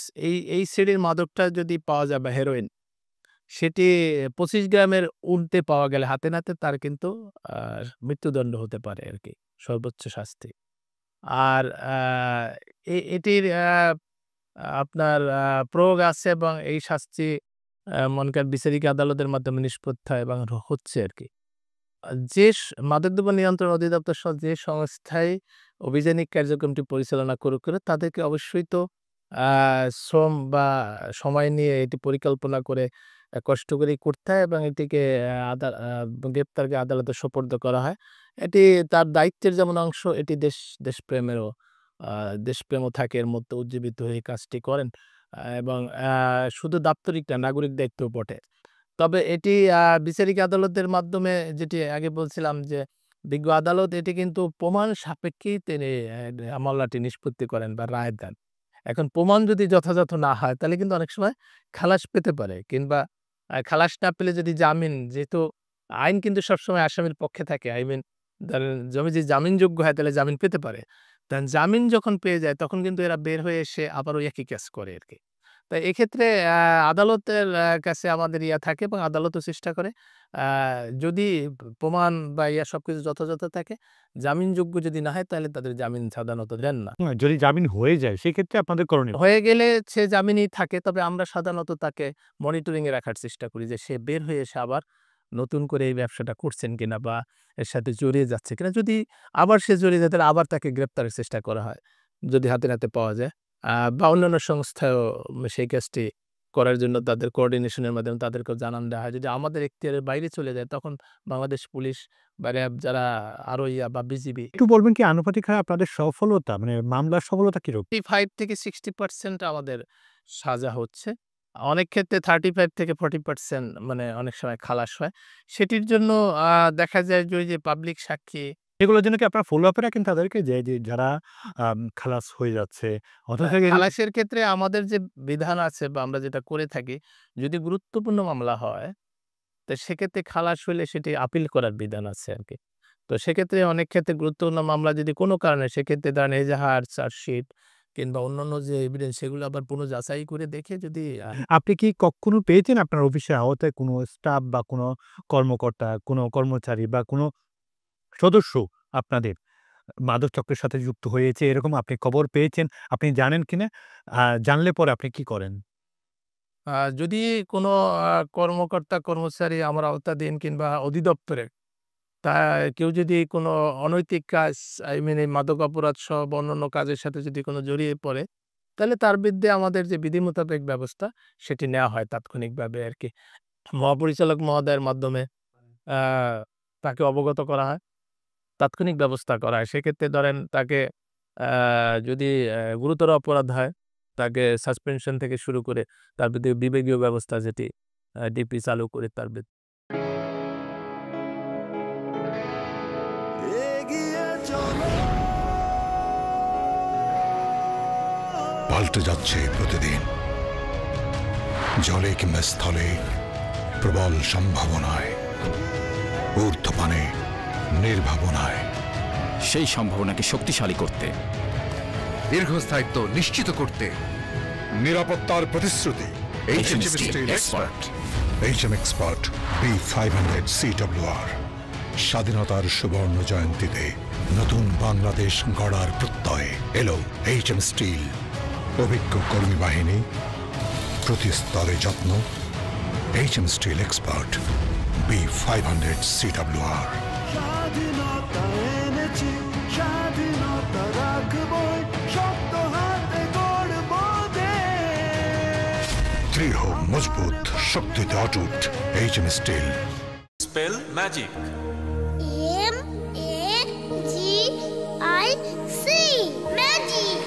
এই শ্রেণীর মাদকটা যদি পাওয়া যায় বা হেরোইন, সেটি 25 গ্রামের ঊর্ধ্বে পাওয়া গেলে হাতে নাতে তার কিন্তু মৃত্যুদণ্ড হতে পারে আরকি, সর্বোচ্চ শাস্তি। আর এটির আপনার প্রয়োগ আছে এবং এই শাস্তি মনে করেন বিচারিক আদালতের মাধ্যমে নিষ্পত্তি হয় এবং হচ্ছে আরকি। যে মাদকদ্রব্য নিয়ন্ত্রণ অধিদপ্তর সহ যে সংস্থায় অভিযানিক কার্যক্রমটি পরিচালনা করুক তাদেরকে অবশ্যই তো শ্রম বা সময় নিয়ে এটি পরিকল্পনা করে কষ্ট করেই করতে হয় এবং এটিকে গ্রেপ্তারকে আদালতে সোপর্দ করা হয়। এটি তার দায়িত্বের যেমন অংশ, এটি দেশপ্রেমও থাকে এর মধ্যে, উজ্জীবিত হয়ে এই কাজটি করেন এবং শুধু দাপ্তরিক না, নাগরিক দায়িত্বও বটে। তবে এটি বিচারিক আদালতের মাধ্যমে, যেটি আগে বলছিলাম যে বিজ্ঞ আদালত এটি কিন্তু প্রমাণ সাপেক্ষেই তিনি মামলাটি নিষ্পত্তি করেন বা রায় দেন। এখন প্রমাণ যদি যথাযথ না হয় তাহলে কিন্তু অনেক সময় খালাস পেতে পারে, কিংবা খালাস না পেলে যদি জামিন, যেহেতু আইন কিন্তু সবসময় আসামির পক্ষে থাকে, আই মিন যদি জামিনযোগ্য হয় তাহলে জামিন পেতে পারে। জামিন যখন পেয়ে যায় তখন কিন্তু এরা বের হয়ে এসে আবারও একই কেস করে আরকি। তাই এক্ষেত্রে আদালতের কাছে আমাদের থাকে এবং আদালতও চেষ্টা করে যদি প্রমাণ বা সবকিছু যথাযথ থাকে, জামিনযোগ্য যদি না হয় তাহলে তাদের জামিন সাধারণত দেন না। যদি জামিন হয়ে যায় সেক্ষেত্রে আপনাদের করণীয়? হয়ে গেলে সে জামিনই থাকে, তবে আমরা সাধারণত তাকে মনিটরিংয়ে রাখার চেষ্টা করি যে সে বের হয়ে এসে আবার নতুন করে এই ব্যবসাটা করছেন কিনা বা এর সাথে জড়িয়ে যাচ্ছে কিনা। যদি আবার সে জড়িয়ে যায় তাহলে আবার তাকে গ্রেপ্তারের চেষ্টা করা হয় যদি হাতে নাতে পাওয়া যায়, বা অন্যান্য সংস্থাও সেই কাজটি করার জন্য তাদের কোঅর্ডিনেশনের মাধ্যমে তাদেরকেও জানান দেওয়া হয়। যদি আমাদের এখতিয়ারের বাইরে চলে যায় তখন বাংলাদেশ পুলিশ বা র্যাব, যারা আরো বা বিজিবি, একটু বলবেন কি আনুপাতিক হারে আপনাদের সফলতা, মানে মামলার সফলতা কিরকম? 55 থেকে 60% আমাদের সাজা হচ্ছে। অনেক ক্ষেত্রে 35 থেকে 40% মানে অনেক সময় খালাস হয়। সেটির জন্য দেখা যায় যে ওই যে পাবলিক সাক্ষী, এগুলোর জন্য কি আপনারা ফলো আপে রাখেন তাদেরকে, যে যারা খালাস হয়ে যাচ্ছে? খালাসের ক্ষেত্রে আমাদের যে বিধান আছে বা আমরা যেটা করে থাকি, যদি গুরুত্বপূর্ণ মামলা হয় তো সেক্ষেত্রে খালাস হইলে সেটি আপিল করার বিধান আছে আরকি। তো সেক্ষেত্রে অনেক ক্ষেত্রে গুরুত্বপূর্ণ মামলা যদি কোনো কারণে, সেক্ষেত্রে ধরেন এজাহার, চার্জশিট কিংবা অন্যান্য যে এভিডেন্স, সেগুলো আবার পুনঃযাচাই করে দেখে যদি আপনি কি কখনো পেয়েছেন আপনার অফিসের আওতায় কোনো স্টাফ বা কোনো কর্মকর্তা, কোনো কর্মচারী বা কোনো সদস্য আপনাদের মাদক চক্রের সাথে যুক্ত হয়েছে, এরকম আপনি খবর পেয়েছেন? আপনি জানেন কিনা? জানলে পরে আপনি কি করেন? যদি কোনো কর্মকর্তা, কর্মচারী আমার আওতাধীন কিংবা অধিদপ্তরে তা কেউ যদি কোনো অনৈতিক কাজ, আই মিন এই মাদক অপরাধ সহ বা অন্যান্য কাজের সাথে যদি কোনো জড়িয়ে পড়ে, তাহলে তার বিরুদ্ধে আমাদের যে বিধি মোতাবেক ব্যবস্থা সেটি নেওয়া হয় তাৎক্ষণিকভাবে আরকি। মহাপরিচালক মহোদয়ের মাধ্যমে তাকে অবগত করা হয়, তাৎক্ষণিক ব্যবস্থা করা হয়। সেক্ষেত্রে ধরেন তাকে যদি গুরুতর অপরাধ হয়, তাকে সাসপেনশন থেকে শুরু করে তার বিরুদ্ধে বিভাগীয় ব্যবস্থা, যেটি ডিপি চালু করে তার বিরুদ্ধে। এগিয়ে চলো, পাল্টে যাচ্ছে প্রতিদিন, জলে কিংবা স্থলে, প্রবল সম্ভাবনায়, ঊর্ধ্বপানে, নির্ভাবনায়। সেই সম্ভাবনাকে শক্তিশালী করতে, দীর্ঘস্থায়িত্ব নিশ্চিত করতে নিরাপত্তার প্রতিশ্রুতি। HM Steel Expert। HM Expert B500 CWR। স্বাধীনতার সুবর্ণ জয়ন্তীতে নতুন বাংলাদেশ গড়ার প্রত্যয়ে এলো HM স্টিল। অভিজ্ঞ কর্মী বাহিনী, প্রতি স্তরে যত্ন। HM Steel Expert B500 CWR। স্বাধীনতা এনেছি, স্বাধীনতা রাখবই, শক্ত হাতে গড়ব দেশ। দৃঢ়, মজবুত, শক্তিতে অটুট। HM steel. Spell magic. MAGIC magic.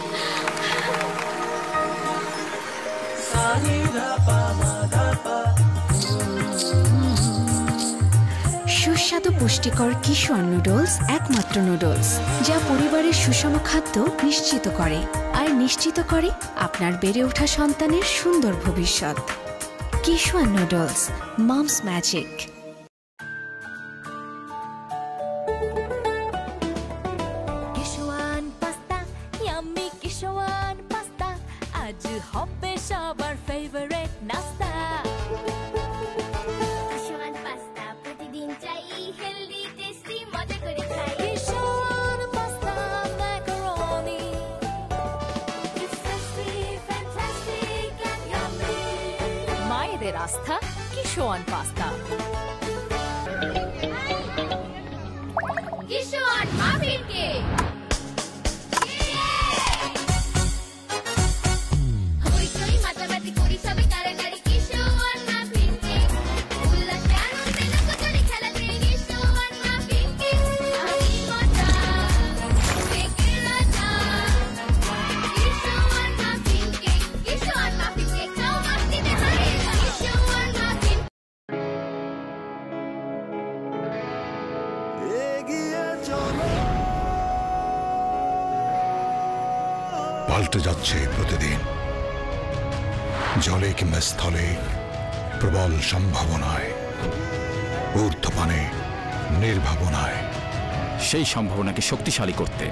সুস্বাদু সুস্বাদু পুষ্টিকর কিশোর নুডলস একমাত্র নুডলস যা পরিবারের সুষম খাদ্য নিশ্চিত করে আর নিশ্চিত করে আপনার বেড়ে ওঠা সন্তানের সুন্দর ভবিষ্যৎ। কিশোর noodles, moms magic. Kishwan pasta, yummy Kishwan pasta, আজ হবে সবার ফেভারিট নাস্তা। কিশোয়ান পাস্তা প্রতিদিন চাই, হেলদি টেস্টি মজা করে খাই। Kishwan pasta macaroni, It's tasty, fantastic and yummy. মায়েদের আস্থা Kishwan pasta. Kishwan muffin cake. হইচই মাতামাতি করি সবে কারাকারি, কিশোয়ান মাফিন কেক। উল্লাসে আনন্দে লুকোচুরি খেলাতে, কিশোয়ান মাফিন কেক। আমি মজা, কেকের রাজা। কিশোয়ান মাফিন কেক, কিশোয়ান মাফিন কেক, খাও মাস্তিতে হারিয়ে যাও। কিশোয়ান মাফিন এগিয়ে চলো, পাল্টে যাচ্ছে প্রতিদিন, জলে কিংবা স্থলে প্রবল সম্ভাবনায়, ঊর্ধ্বপানে নির্ভাবনায়। সেই সম্ভাবনাকে শক্তিশালী করতে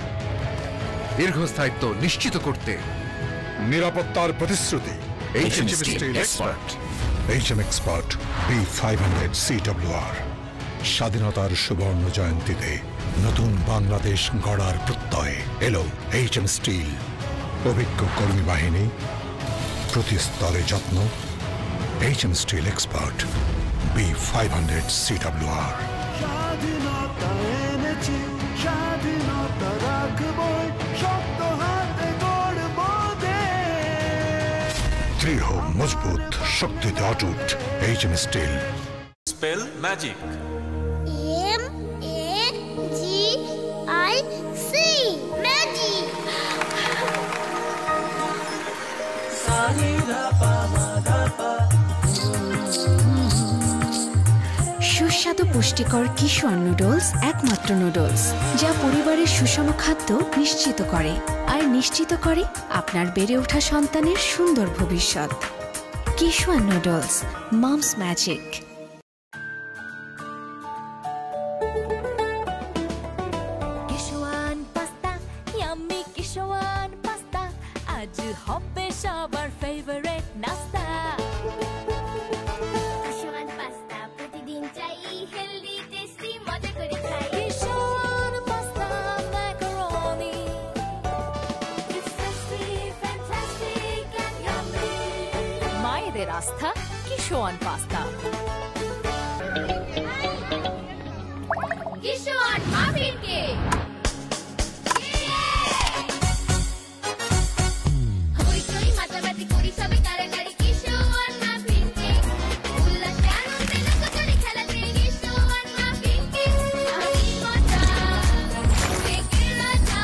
দীর্ঘস্থায়িত্ব নিশ্চিত করতে নিরাপত্তার প্রতিশ্রুতি HM Steel Expert। HM Expert B500 CWR। স্বাধীনতার সুবর্ণ জয়ন্তীতে নতুন বাংলাদেশ গড়ার প্রত্যয় এলো HM স্টিল। অভিজ্ঞ কর্মী বাহিনী, প্রতি স্তরে যত্ন। HM steel expert B500 CWR। স্বাধীনতা এনেছি, স্বাধীনতা রাখবই, শক্ত হাতে গড়বো দেশ। দৃঢ় মজবুত শক্তিতে অটুট HM steel. Spell magic. MAGIC magic. সুস্বাদু পুষ্টিকর কিশোর নুডলস একমাত্র নুডলস যা পরিবারের সুষম খাদ্য নিশ্চিত করে আর নিশ্চিত করে আপনার বেড়ে ওঠা সন্তানের সুন্দর ভবিষ্যৎ। কিশোর noodles, moms magic. Kishwan pasta, yummy Kishwan pasta, আজ হবে সবার ফেভারিট নাস্তা। কিশোয়ান পাস্তা প্রতিদিন চাই, হেলদি টেস্টি মজা করে খাই। Kishwan pasta macaroni, It's tasty, fantastic and yummy. মায়েদের আস্থা Kishwan pasta. Kishwan muffin cake. হইচই মাতামাতি করি সবে কারাকারি, কিশোয়ান মাফিন কেক। উল্লাসে আনন্দে লুকোচুরি খেলাতে, কিশোয়ান মাফিন কেক। আমি মজা, কেকের রাজা।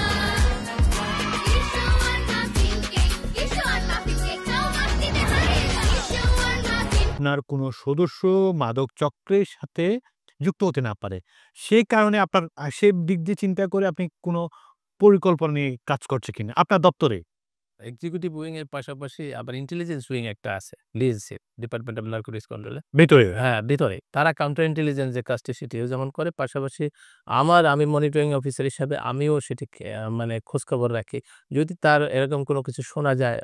কিশোয়ান মাফিন কেক, কিশোয়ান মাফিন কেক, খাও মাস্তিতে হারিয়ে যাও। কিশোয়ান মাফিন আপনার কোনো সদস্য মাদক চক্রের সাথে যুক্ত হতে না পারে, সেই কারণে আপনার সে দিক দিয়ে চিন্তা করে আপনি কোনো পরিকল্পনা নিয়ে কাজ করছে কিনা আপনার দপ্তরে? এক্সিকিউটিভ উইং এর পাশাপাশি আবার ইন্টেলিজেন্স উইং একটা আছে, ডিএনসি, ডিপার্টমেন্ট অফ নার্কোটিক্স কন্ট্রোলে। ভেতরে হ্যাঁ, ভিতরে তারা কাউন্টার ইন্টেলিজেন্স যে কাজটি সেটিও যেমন করে, পাশাপাশি আমি মনিটরিং অফিসার হিসাবে আমিও সেটি মানে খোঁজখবর রাখি। যদি তার এরকম কোনো কিছু শোনা যায়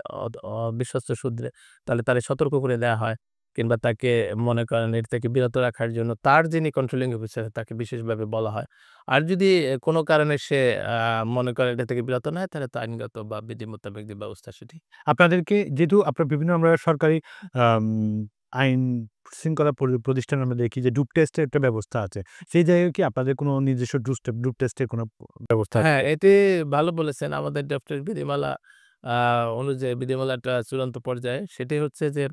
বিশ্বস্ত সূত্রে, তাহলে তারে সতর্ক করে দেওয়া হয়, কিংবা তাকে মনে করেন এর থেকে বিরত রাখার জন্য তার যিনি কন্ট্রোলিং অফিসার তাকে বিশেষভাবে বলা হয়। আর যদি কোনো কারণে সে মনে করেন এটা থেকে বিরত না হয়, তাহলে তো আইনগত বা বিধি মোতাবেক যে ব্যবস্থা সেটি। আপনাদেরকে যেহেতু আপনার বিভিন্ন আমরা সরকারি আইন শৃঙ্খলা প্রতিষ্ঠান আমরা দেখি যে ডুপ টেস্টের একটা ব্যবস্থা আছে, সেই জায়গায় কি আপনাদের কোনো নিজস্ব ডুপ টেস্টের কোনো ব্যবস্থা আছে? হ্যাঁ, এটি ভালো বলেছেন। আমাদের ডক্টর বিধিমালা অনুযায়ী বিধিমালাটা চূড়ান্ত পর্যায়ে সেটি হচ্ছে যে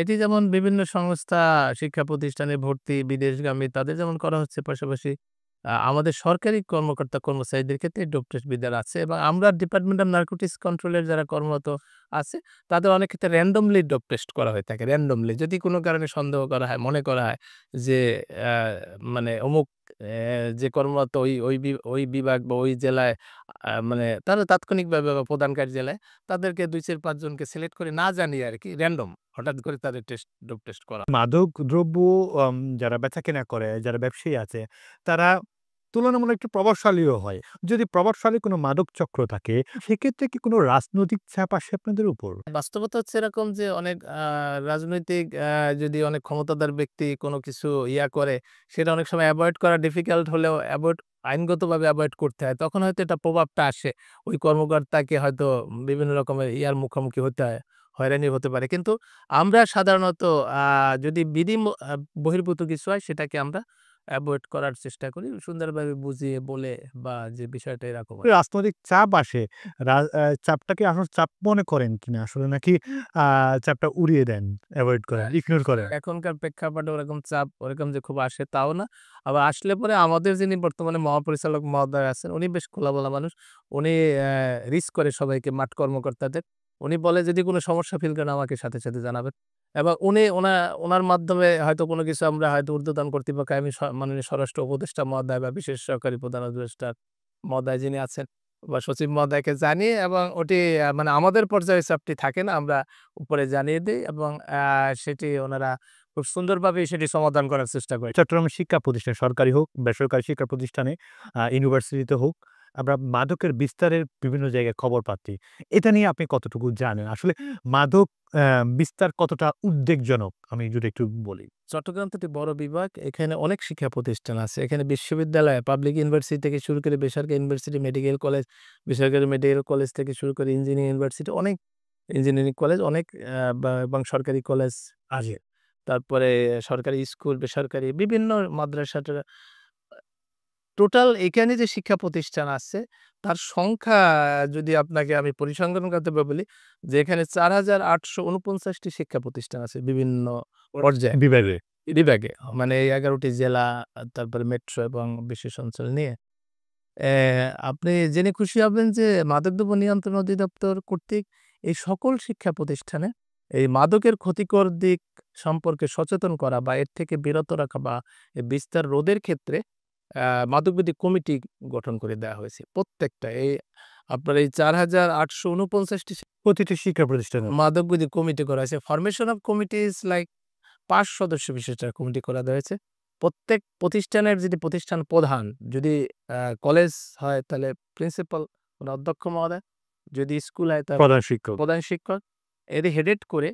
এটি যেমন বিভিন্ন সংস্থা, শিক্ষা প্রতিষ্ঠানে ভর্তি বিদেশগামী তাদের যেমন করা হচ্ছে, পাশাপাশি আমাদের সরকারি কর্মচারীদের ক্ষেত্রে ডোপ টেস্ট বিধান আছে, এবং আমরা ডিপার্টমেন্ট অফ নার্কোটিক্স কন্ট্রোলের যারা কর্মরত আছে তাদের অনেক ক্ষেত্রে র্যান্ডমলি ডোপ টেস্ট করা হয়ে থাকে। র্যান্ডমলি যদি কোনো কারণে সন্দেহ করা হয়, মনে করা হয় যে মানে অমুক যে কর্মরত ওই বিভাগ বা ওই জেলায় মানে তারা তাৎক্ষণিকভাবে বা প্রদানকারী জেলায় তাদেরকে ২-৪-৫ জনকে সিলেক্ট করে না জানিয়ে আরকি র‍্যান্ডম হঠাৎ করে তাদের ডোপ টেস্ট করা। মাদক দ্রব্য যারা বেচাকেনা করে, যারা ব্যবসায়ী আছে, তারা তুলনামূলক একটু প্রভাবশালীও হয়। যদি প্রভাবশালী কোনো মাদক চক্র থাকে, সেক্ষেত্রে কি কোনো রাজনৈতিক চাপ আসে আপনাদের উপর? বাস্তবতা হচ্ছে এরকম যে অনেক রাজনৈতিক যদি অনেক ক্ষমতাধর ব্যক্তি কোনো কিছু করে, সেটা অনেক সময় এভয়েড করা ডিফিকাল্ট হলেও আইনগতভাবে এভয়েড করতে হয়। তখন হয়তো এটা প্রভাবটা আসে। ওই কর্মকর্তাকে হয়তো বিভিন্ন রকমের মুখোমুখি হতে হয়, হয়রানি হতে পারে। কিন্তু আমরা সাধারণত আ যদি বিধি বহির্ভূত কিছু হয় সেটাকে আমরা এভয়েড করার চেষ্টা করি। সুন্দরভাবে বুঝিয়ে বলে বা যে বিষয়টা এরকম হয়। রাজনৈতিক চাপ আসে, চাপটাকে আসলে চাপ মনে করেন কিনা আসলে, নাকি আ চাপটা উড়িয়ে দেন, এভয়েড করেন, ইগনোর করেন? এখনকার প্রেক্ষাপটে ওরকম চাপ ওরকম যে খুব আসে তাও না। আবার আসলে পরে আমাদের যিনি বর্তমানে মহাপরিচালক মহোদয় আছেন উনি বেশ খোলামেলা মানুষ। উনি রিস্ক করে সবাইকে মাঠ কর্মকর্তাদের। উনি বলে যদি কোনো সমস্যা ফিল করেন আমাকে সাথে জানাবেন। এবং উনি উনার মাধ্যমে হয়তো কোনো কিছু আমরা হয়তো ঊর্ধ্বতন কর্তৃপক্ষ আমি মাননীয় স্বরাষ্ট্র উপদেষ্টা মহোদয় বা বিশেষ সহকারী প্রধান উপদেষ্টা মহোদয় যিনি আছেন বা সচিব মহোদয়কে জানিয়ে এবং ওটি মানে আমাদের পর্যায়ে চাপটি থাকে না। আমরা উপরে জানিয়ে দেই এবং সেটি ওনারা খুব সুন্দরভাবে সেটি সমাধান করার চেষ্টা করে। চট্টগ্রামের শিক্ষা প্রতিষ্ঠান, সরকারি হোক, বেসরকারি শিক্ষা প্রতিষ্ঠানে, ইউনিভার্সিটিতে হোক, আমরা মাদকের বিস্তারের বিভিন্ন জায়গায় খবর পাচ্ছি। এটা নিয়ে আপনি কতটুকু জানেন? আসলে মাদক বিস্তার কতটা উদ্বেগজনক, আমি যদি একটু বলি? চট্টগ্রাম তো একটি বড় বিভাগ। এখানে অনেক শিক্ষা প্রতিষ্ঠান আছে। এখানে বিশ্ববিদ্যালয়, পাবলিক ইউনিভার্সিটি থেকে শুরু করে বেসরকারি ইউনিভার্সিটি, মেডিকেল কলেজ, বেসরকারি মেডিকেল কলেজ থেকে শুরু করে ইঞ্জিনিয়ারিং ইউনিভার্সিটি, অনেক ইঞ্জিনিয়ারিং কলেজ, অনেক এবং সরকারি কলেজ আছে। তারপরে সরকারি স্কুল, বেসরকারি বিভিন্ন মাদ্রাসা টোটাল এখানে যে শিক্ষা প্রতিষ্ঠান আছে তার সংখ্যা যদি আপনাকে আমি পরিসংখ্যানগতভাবে বলি যে এখানে ৪,৮৪৯ টি শিক্ষা প্রতিষ্ঠান আছে বিভিন্ন পর্যায়ে বিভাগে। বিভাগে। মানে এই ১১ টি জেলা, তারপরে মেট্রো এবং বিশেষ অঞ্চল নিয়ে। আপনি জেনে খুশি হবেন যে মাদকদ্রব্য নিয়ন্ত্রণ অধিদপ্তর কর্তৃক এই সকল শিক্ষা প্রতিষ্ঠানে এই মাদকের ক্ষতিকর দিক সম্পর্কে সচেতন করা বা এর থেকে বিরত রাখা বা এর বিস্তার রোধের ক্ষেত্রে মাদকবিধি কমিটি গঠন করে দেওয়া হয়েছে। প্রত্যেকটা আপনার এই ৪,৮৪৯ টি প্রতিটি শিক্ষা প্রতিষ্ঠানে। মাদকবিধি কমিটি করা হয়েছে। Formation of committee is like ৫ সদস্য বিশিষ্ট কমিটি করা হয়েছে। প্রত্যেক প্রতিষ্ঠানের যদি প্রতিষ্ঠান প্রধান, যদি কলেজ হয় তাহলে প্রিন্সিপাল মানে অধ্যক্ষ মহোদয়, যদি স্কুল হয় তাহলে প্রধান শিক্ষক, এদের হেডেড করে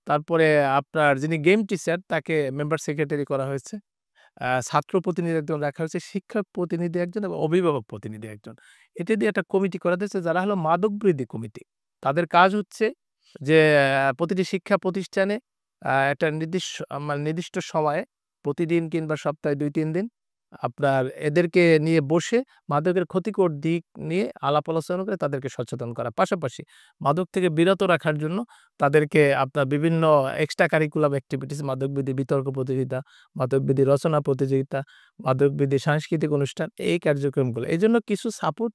তারপরে আপনার যিনি গেম টিচার তাকে মেম্বার সেক্রেটারি করা হয়েছে। ছাত্র প্রতিনিধি একজন রাখা হয়েছে, শিক্ষক প্রতিনিধি একজন এবং অভিভাবক প্রতিনিধি একজন। এটা দিয়ে একটা কমিটি করা হয়েছে যারা হলো মাদক বিরোধী কমিটি। তাদের কাজ হচ্ছে যে প্রতিটি শিক্ষা প্রতিষ্ঠানে একটা নির্দিষ্ট সময়ে প্রতিদিন কিংবা সপ্তাহে ২-৩ দিন আপনার এদেরকে নিয়ে বসে মাদকের ক্ষতিকর দিক নিয়ে আলাপ আলোচনা করে তাদেরকে সচেতন করা। পাশাপাশি মাদক থেকে বিরত রাখার জন্য তাদেরকে আপনার বিভিন্ন এক্সট্রা কারিকুলাম অ্যাক্টিভিটিস, মাদকবিধি বিতর্ক প্রতিযোগিতা, মাদকবিধি রচনা প্রতিযোগিতা, মাদকবিধি সাংস্কৃতিক অনুষ্ঠান, এই কার্যক্রমগুলো। এজন্য কিছু support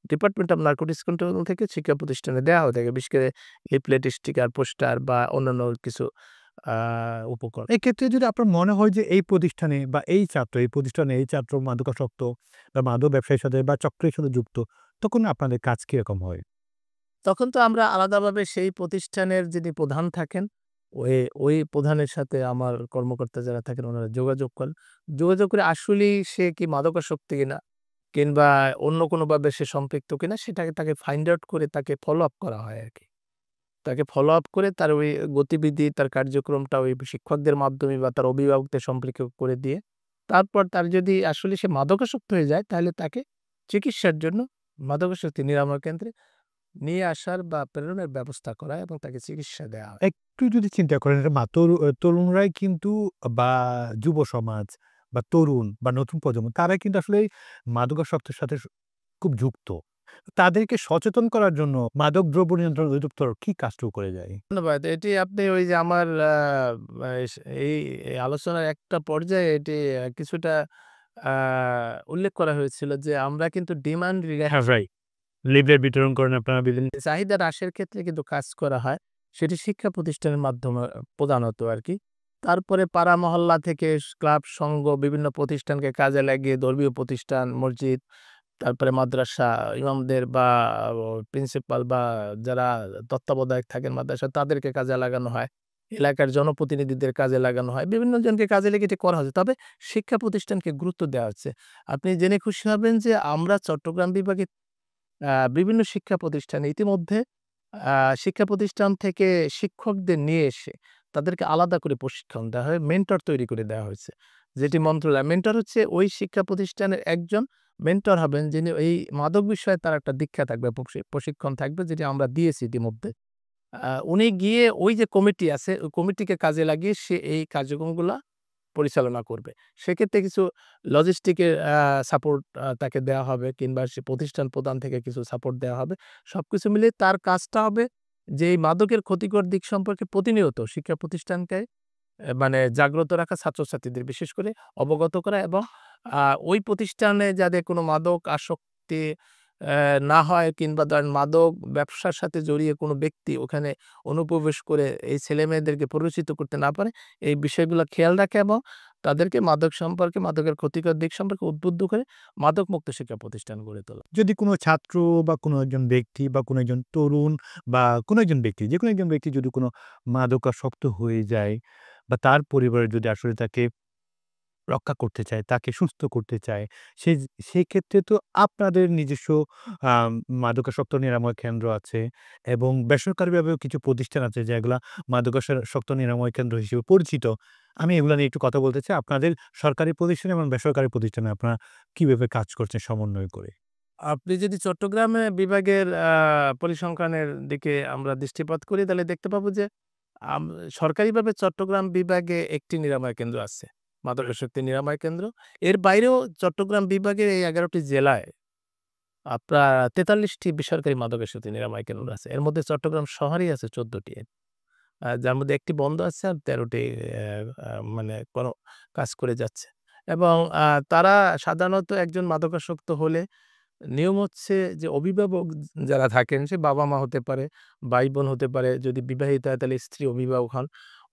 department of narcotics control থেকে শিক্ষা প্রতিষ্ঠানে দেওয়া হয়ে থাকে। বিশেষ করে লিফলেট, স্টিকার, পোস্টার বা অন্যান্য কিছু উপকরণ। এক্ষেত্রে যদি আপনার মনে হয় যে এই প্রতিষ্ঠানে বা এই প্রতিষ্ঠানে এই ছাত্র মাদকাসক্ত বা মাদক ব্যবসায়ীর সাথে বা চক্রের সাথে যুক্ত, তখন আপনাদের কাজ কিরকম হয়? তখন তো আমরা আলাদাভাবে সেই প্রতিষ্ঠানের যিনি প্রধান থাকেন, ওই প্রধানের সাথে আমার কর্মকর্তা যারা থাকেন ওনারা যোগাযোগ করেন। যোগাযোগ করে আসলেই সে কি মাদকাসক্ত কিনা কিংবা অন্য কোনোভাবে সে সম্পৃক্ত কিনা সেটাকে তাকে ফাইন্ড আউট করে তাকে ফলো আপ করা হয় আরকি। তাকে ফলো আপ করে তার ওই গতিবিধি, তার কার্যক্রমটা ওই শিক্ষকদের মাধ্যমে বা তার অভিভাবকদের সম্পৃক্ত করে দিয়ে তারপর তার যদি আসলে সে মাদকাসক্ত হয়ে যায় তাহলে তাকে চিকিৎসার জন্য মাদকাসক্তি নিরাময় কেন্দ্রে নিয়ে আসার বা প্রেরণের ব্যবস্থা করা এবং তাকে চিকিৎসা দেওয়া হয়। একটু যদি চিন্তা করেন, এটা তরুণরাই কিন্তু, বা যুব সমাজ বা তরুণ বা নতুন প্রজন্ম, তারাই কিন্তু আসলে এই মাদকাসক্তের সাথে খুব যুক্ত। তাদেরকে সচেতন করার জন্য মাদক দ্রব্য নিয়ন্ত্রণ অধিদপ্তর কি কাজটুকু করে যায়? ধন্যবাদ। এটি আপনি ওই যে আমার এই আলোচনার একটা পর্যায়ে এটি কিছুটা আ উল্লেখ করা হয়েছিল যে আমরা কিন্তু ডিমান্ড হ্যাঁ, রাইট। লিফলেট বিতরণ করেন আপনারা বিভিন্ন। চাহিদা হ্রাসের ক্ষেত্রে কিন্তু কাজ করা হয়। সেটি শিক্ষা প্রতিষ্ঠানের মাধ্যমে প্রধানত আরকি। তারপরে পাড়া মহল্লা থেকে ক্লাব সংঘ বিভিন্ন প্রতিষ্ঠানকে কাজে লাগিয়ে ধর্মীয় প্রতিষ্ঠান, মসজিদ, তারপরে মাদ্রাসা ইমামদের বা প্রিন্সিপাল বা যারা তত্ত্বাবধায়ক থাকেন মাদ্রাসা তাদেরকে কাজে লাগানো হয়। এলাকার জনপ্রতিনিধিদের কাজে লাগানো হয়। বিভিন্ন জনকে কাজে লেগে এটি করা হচ্ছে। তবে শিক্ষা প্রতিষ্ঠানকে গুরুত্ব দেওয়া হচ্ছে। আপনি জেনে খুশি হবেন যে আমরা চট্টগ্রাম বিভাগে বিভিন্ন শিক্ষা প্রতিষ্ঠানে ইতিমধ্যে শিক্ষা প্রতিষ্ঠান থেকে শিক্ষকদের নিয়ে এসে তাদেরকে আলাদা করে প্রশিক্ষণ দেওয়া হয়, মেন্টর তৈরি করে দেওয়া হয়েছে। যেটি মন্ত্রণালয় মেন্টর হচ্ছে ওই শিক্ষা প্রতিষ্ঠানের একজন মেন্টর হবেন যিনি এই মাদক বিষয়ে তার একটা দীক্ষা থাকবে, প্রশিক্ষণ থাকবে যেটি আমরা দিয়েছি ইতিমধ্যে। উনি গিয়ে ওই যে কমিটি আছে ওই কমিটিকে কাজে লাগিয়ে সে এই কার্যক্রমগুলা পরিচালনা করবে। সেক্ষেত্রে কিছু লজিস্টিকের সাপোর্ট তাকে দেওয়া হবে কিংবা সে প্রতিষ্ঠান প্রদান থেকে কিছু সাপোর্ট দেওয়া হবে। সবকিছু মিলিয়ে তার কাজটা হবে যে এই মাদকের ক্ষতিকর দিক সম্পর্কে প্রতিনিয়ত শিক্ষা প্রতিষ্ঠানকে মানে জাগ্রত রাখা, ছাত্রছাত্রীদের বিশেষ করে অবগত করা এবং ওই প্রতিষ্ঠানে যাতে কোনো মাদক আসক্তি না হয় কিংবা ধরেন মাদক ব্যবসার সাথে জড়িয়ে কোনো ব্যক্তি ওখানে অনুপ্রবেশ করে এই ছেলেমেয়েদেরকে প্ররোচিত করতে না পারে, এই বিষয়গুলো খেয়াল রাখে এবং তাদেরকে মাদক সম্পর্কে, মাদকের ক্ষতিকর দিক সম্পর্কে উদ্বুদ্ধ করে মাদকমুক্ত শিক্ষা প্রতিষ্ঠান গড়ে তোলা। যদি কোনো ছাত্র বা কোনো একজন ব্যক্তি বা কোনো একজন তরুণ বা কোনো একজন ব্যক্তি, যেকোনো একজন ব্যক্তি যদি কোনো মাদকাসক্ত হয়ে যায় বা তার পরিবারে যদি আসলে তাকে রক্ষা করতে চায়, তাকে সুস্থ করতে চায়, সে সেক্ষেত্রে তো আপনাদের নিজস্ব আম মাদকাসক্ত নিরাময় কেন্দ্র আছে এবং বেসরকারিভাবেও কিছু প্রতিষ্ঠান আছে যেগুলা মাদকাসক্ত নিরাময় কেন্দ্র হিসেবে পরিচিত। আমি এগুলা নিয়ে একটু কথা বলতে চাই। আপনাদের সরকারি প্রতিষ্ঠান এবং বেসরকারি প্রতিষ্ঠানে আপনারা কিভাবে কাজ করছেন সমন্বয় করে? আপনি যদি চট্টগ্রামে বিভাগের পরিসংখ্যানের দিকে আমরা দৃষ্টিপাত করি তাহলে দেখতে পাবো যে আম সরকারিভাবে চট্টগ্রাম বিভাগে একটি নিরাময় কেন্দ্র আছে, মাদকাসক্তি নিরাময় কেন্দ্র। এর বাইরেও চট্টগ্রাম বিভাগের এই ১১টি জেলায় আপনার ৪৩টি বেসরকারি মাদকাসক্তি নিরাময় কেন্দ্র আছে। এর মধ্যে চট্টগ্রাম শহরেই আছে ১৪টি। যার মধ্যে একটি বন্ধ আছে আর ১৩টি মানে কোনো কাজ করে যাচ্ছে। এবং তারা সাধারণত একজন মাদকাসক্ত হলে নিয়ম হচ্ছে যে অভিভাবক যারা থাকেন সে বাবা-মা হতে পারে, ভাই-বোন হতে পারে, যদি বিবাহিত হয় তাহলে স্ত্রী অভিভাবক হন।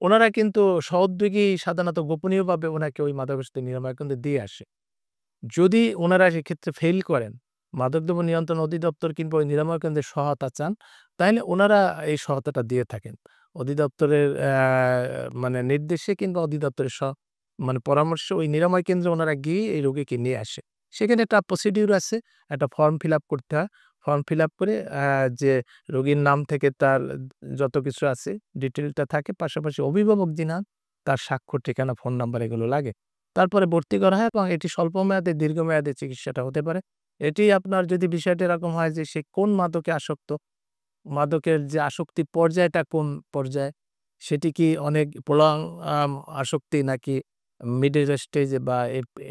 ওনারা কিন্তু সহোদ্যোগী সাধারণত গোপনীয়ভাবে ওনাকে ওই মাদকাসক্তি নিরাময় কেন্দ্রে দিয়ে আসে। যদি ওনারা সেক্ষেত্রে ফেইল করেন, মাদকদ্রব্য নিয়ন্ত্রণ অধিদপ্তর কিংবা ওই নিরাময় কেন্দ্রের সহায়তা চান, তাইলে ওনারা এই সহায়তাটা দিয়ে থাকেন। অধিদপ্তরের মানে নির্দেশে কিংবা অধিদপ্তরের মানে পরামর্শে ওই নিরাময় কেন্দ্রে ওনারা গিয়ে এই রোগীকে নিয়ে আসে। সেখানে একটা প্রসিডিউর আছে, একটা ফর্ম ফিল আপ করতে হয়। ফর্ম ফিল আপ করে যে রোগীর নাম থেকে তার যত কিছু আছে ডিটেইলটা থাকে, পাশাপাশি অভিভাবক যিনি হন তার স্বাক্ষর, ঠিকানা, ফোন নাম্বার এগুলো লাগে। তারপরে ভর্তি করা হয় এবং এটি স্বল্পমেয়াদে দীর্ঘমেয়াদে চিকিৎসাটা হতে পারে। এটি আপনার যদি বিষয়টা এরকম হয় যে সে কোন মাদকে আসক্ত, মাদকের যে আসক্তির পর্যায়টা কোন পর্যায়ে, সেটি কি অনেক প্রলং আসক্তি নাকি মিডল স্টেজে বা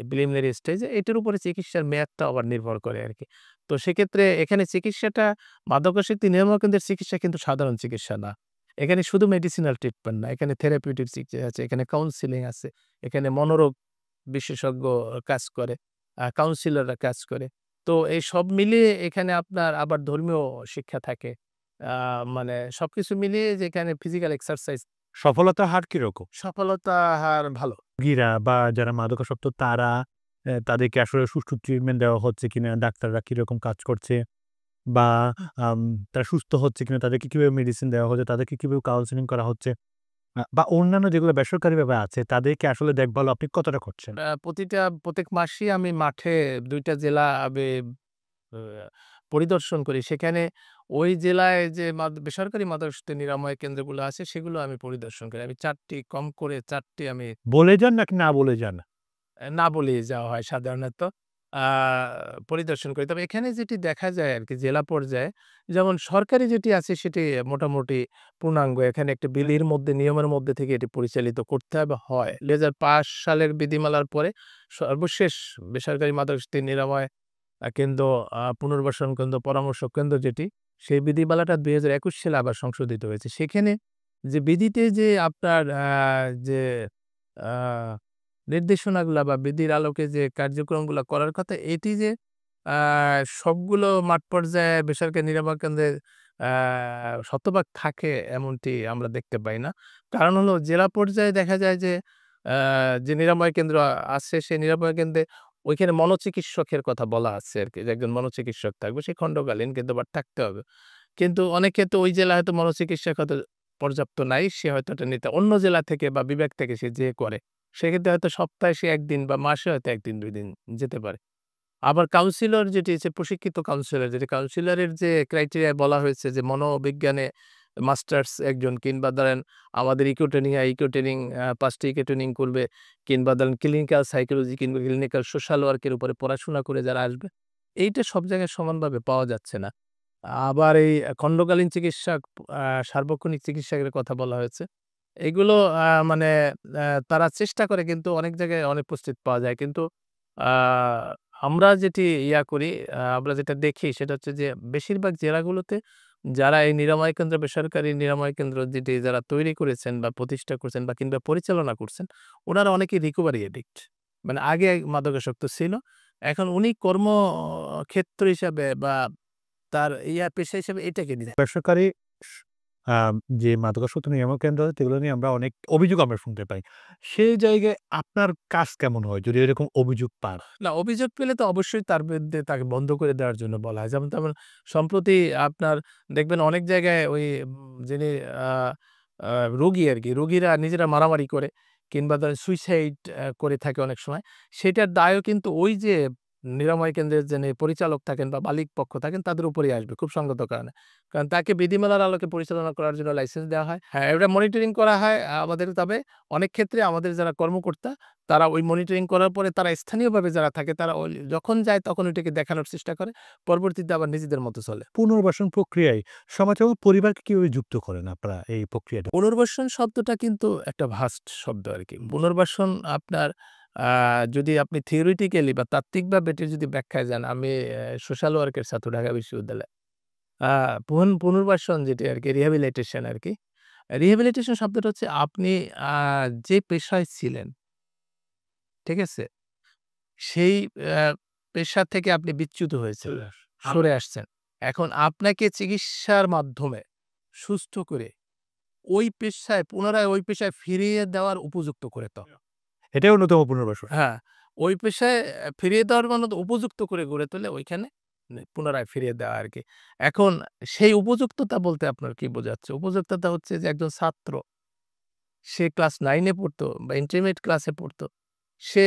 প্রিলিমিনারি স্টেজে, এটার উপরে চিকিৎসার মেয়াদটা আবার নির্ভর করে আরকি। তো সেক্ষেত্রে এখানে চিকিৎসাটা মাদকাসক্তি নিরাময় কেন্দ্রের চিকিৎসা কিন্তু সাধারণ চিকিৎসা না। এখানে শুধু মেডিসিনাল ট্রিটমেন্ট না, এখানে থেরাপিউটিক চিকিৎসা আছে, এখানে কাউন্সেলিং আছে, এখানে মনোরোগ বিশেষজ্ঞ কাজ করে, কাউন্সিলররা কাজ করে। তো এই সব মিলিয়ে এখানে আপনার আবার ধর্মীয় শিক্ষা থাকে। মানে সবকিছু মিলিয়ে যেখানে ফিজিক্যাল এক্সারসাইজ, সফলতার হার কিরকম? সফলতা হার ভালো। রোগীরা বা যারা মাদকাসক্ত তারা তাদেরকে আসলে সুষ্ঠু ট্রিটমেন্ট দেওয়া হচ্ছে কিনা, ডাক্তাররা কিরকম কাজ করছে বা তারা সুস্থ হচ্ছে কিনা, তাদেরকে কিভাবে মেডিসিন দেওয়া হচ্ছে, তাদেরকে কিভাবে কাউন্সেলিং করা হচ্ছে বা অন্যান্য যেগুলো বেসরকারিভাবে আছে তাদেরকে আসলে দেখভাল আপনি কতটা করছেন? প্রত্যেক মাসেই আমি মাঠে ২ টা জেলা আমি আ পরিদর্শন করি। সেখানে ওই জেলায় যে বেসরকারি মাদকাসক্তি নিরাময় কেন্দ্রগুলো আছে সেগুলো আমি পরিদর্শন করি। আমি ৪ টি, কম করে ৪ টি আমি বলে যান নাকি না বলে যান? না বলেই যাওয়া হয় সাধারণত। আ পরিদর্শন করি। তবে এখানে যেটি দেখা যায় আরকি জেলা পর্যায়ে, যেমন সরকারি যেটি আছে সেটি মোটামুটি পূর্ণাঙ্গ। এখানে একটা বিধির মধ্যে, নিয়মের মধ্যে থেকে এটি পরিচালিত করতে হবে, হয়। ২০০৫ সালের বিধিমালার পরে সর্বশেষ বেসরকারি মাদকাসক্তি নিরাময় কেন্দ্র, পুনর্বাসন কেন্দ্র, পরামর্শ কেন্দ্র যেটি, সেই বিধিমালাটা ২০২১ সালে আবার সংশোধিত হয়েছে। সেখানে যে বিধিতে যে আপনার যে আ নির্দেশনাগুলা বা বিধির আলোকে যে কার্যক্রমগুলা করার কথা, এটি যে সবগুলো মাঠ পর্যায়ে বেসরকারি নিরাময় কেন্দ্রে শতভাগ থাকে এমনটি আমরা দেখতে পাই না। কারণ হলো জেলা পর্যায়ে দেখা যায় যে নিরাময় কেন্দ্র আছে সেই নিরাময় কেন্দ্রে ওইখানে মনোচিকিৎসকের কথা বলা আছে আরকি যে একজন মনোচিকিৎসক থাকবে। সে খণ্ডকালীন কিন্তু বাট থাকতে হবে। কিন্তু অনেক ক্ষেত্রে ওই জেলায় হয়তো মনোচিকিৎসক হয়তো পর্যাপ্ত নাই। সে হয়তো এটা নিতে অন্য জেলা থেকে বা বিভাগ থেকে সে যেয়ে করে। সেক্ষেত্রে হয়তো সপ্তাহে সে ১ দিন বা মাসে হয়তো ১ দিন ২ দিন যেতে পারে। আবার কাউন্সিলর যেটি হচ্ছে প্রশিক্ষিত কাউন্সিলর যেটি কাউন্সিলরের যে ক্রাইটেরিয়া বলা হয়েছে যে মনোবিজ্ঞানে মাস্টার্স একজন কিংবা ধরেন আমাদের ইকো ট্রেনিং ৫ টি ইকো ট্রেনিং করবে কিংবা ধরেন ক্লিনিক্যাল সাইকোলজি কিংবা ক্লিনিক্যাল সোশ্যাল ওয়ার্কের উপরে পড়াশোনা করে যারা আসবে, এইটা সব জায়গায় সমানভাবে পাওয়া যাচ্ছে না। আবার এই খণ্ডকালীন চিকিৎসক, সার্বক্ষণিক চিকিৎসকের কথা বলা হয়েছে। এগুলো মানে তারা চেষ্টা করে কিন্তু অনেক জায়গায় অনেক পোস্টে পাওয়া যায়। কিন্তু আ আমরা যেটি করি, আমরা যেটা দেখি সেটা হচ্ছে যে বেশিরভাগ জেলাগুলোতে যারা এই নিরাময় কেন্দ্র, বেসরকারি নিরাময় কেন্দ্র যেটি যারা তৈরি করেছেন বা প্রতিষ্ঠা করছেন বা কিংবা পরিচালনা করছেন, উনারা অনেকেই রিকভারি অ্যাডিক্ট। মানে আগে মাদকাসক্ত ছিল। এখন উনি কর্মক্ষেত্র হিসাবে বা তার পেশা হিসাবে এটাকে নিতে বেসরকারি স আ যে মাদকাসক্ত নিরাময় কেন্দ্র আছে সেগুলো নিয়ে আমরা অনেক অভিযোগ আমরা শুনতে পাই। সেই জায়গায় আপনার কাজ কেমন হয় যদি এরকম অভিযোগ পান? না, অভিযোগ পেলে তো অবশ্যই তার বিরুদ্ধে তাকে বন্ধ করে দেওয়ার জন্য বলা হয়। যেমন সম্প্রতি আপনার দেখবেন অনেক জায়গায় ওই যিনি আ আ রোগী আরকি, রোগীরা নিজেরা মারামারি করে কিংবা ধরেন সুইসাইড করে থাকে অনেক সময়। সেটার দায়ও কিন্তু ওই যে নিরাময় কেন্দ্রের যিনি পরিচালক থাকেন বা মালিক পক্ষ থাকেন তাদের উপরেই আসবে খুব সঙ্গত কারণে। কারণ তাকে বিধিমালার আলোকে পরিচালনা করার জন্য লাইসেন্স দেওয়া হয়। হ্যাঁ, এটা মনিটরিং করা হয় আমাদের, তবে অনেক ক্ষেত্রে আমাদের যারা কর্মকর্তা তারা ওই মনিটরিং করার পরে তারা স্থানীয়ভাবে যারা থাকে তারা যখন যায় তখন ওইটাকে দেখানোর চেষ্টা করে। পরবর্তীতে আবার নিজেদের মতো চলে। পুনর্বাসন প্রক্রিয়ায় সমাজ এবং পরিবারকে কিভাবে যুক্ত করেন আপনারা এই প্রক্রিয়াটা? পুনর্বাসন শব্দটা কিন্তু একটা ভাস্ট শব্দ আরকি। পুনর্বাসন আপনার আ যদি আপনি থিওরিটিক্যালি বা তাত্ত্বিকভাবে এটির যদি ব্যাখ্যায় যান, আমি সোশ্যাল ওয়ার্কের ছাত্র ঢাকা বিশ্ববিদ্যালয়ে। আ পুনর্বাসন যেটি আরকি রিহ্যাবিলিটেশন আরকি। রিহ্যাবিলিটেশন শব্দটা হচ্ছে আপনি আ যে পেশায় ছিলেন, ঠিক আছে? সেই পেশা থেকে আপনি বিচ্যুত হয়েছেন, সরে আসছেন। এখন আপনাকে চিকিৎসার মাধ্যমে সুস্থ করে পুনরায় ওই পেশায় ফিরিয়ে দেওয়ার উপযুক্ত করে দেওয়া। এটাই অন্যতম পুনর্বাসন। হ্যাঁ, ওই পেশায় ফিরিয়ে দেওয়ার মতো উপযুক্ত করে গড়ে তুলে ওইখানে পুনরায় ফিরিয়ে দেওয়া আরকি। এখন সেই উপযুক্ততা বলতে আপনার কি বোঝাচ্ছে? উপযুক্ততা হচ্ছে যে একজন ছাত্র, সে ক্লাস 9 এ পড়তো বা ইন্টারমিডিয়েট ক্লাসে পড়তো। সে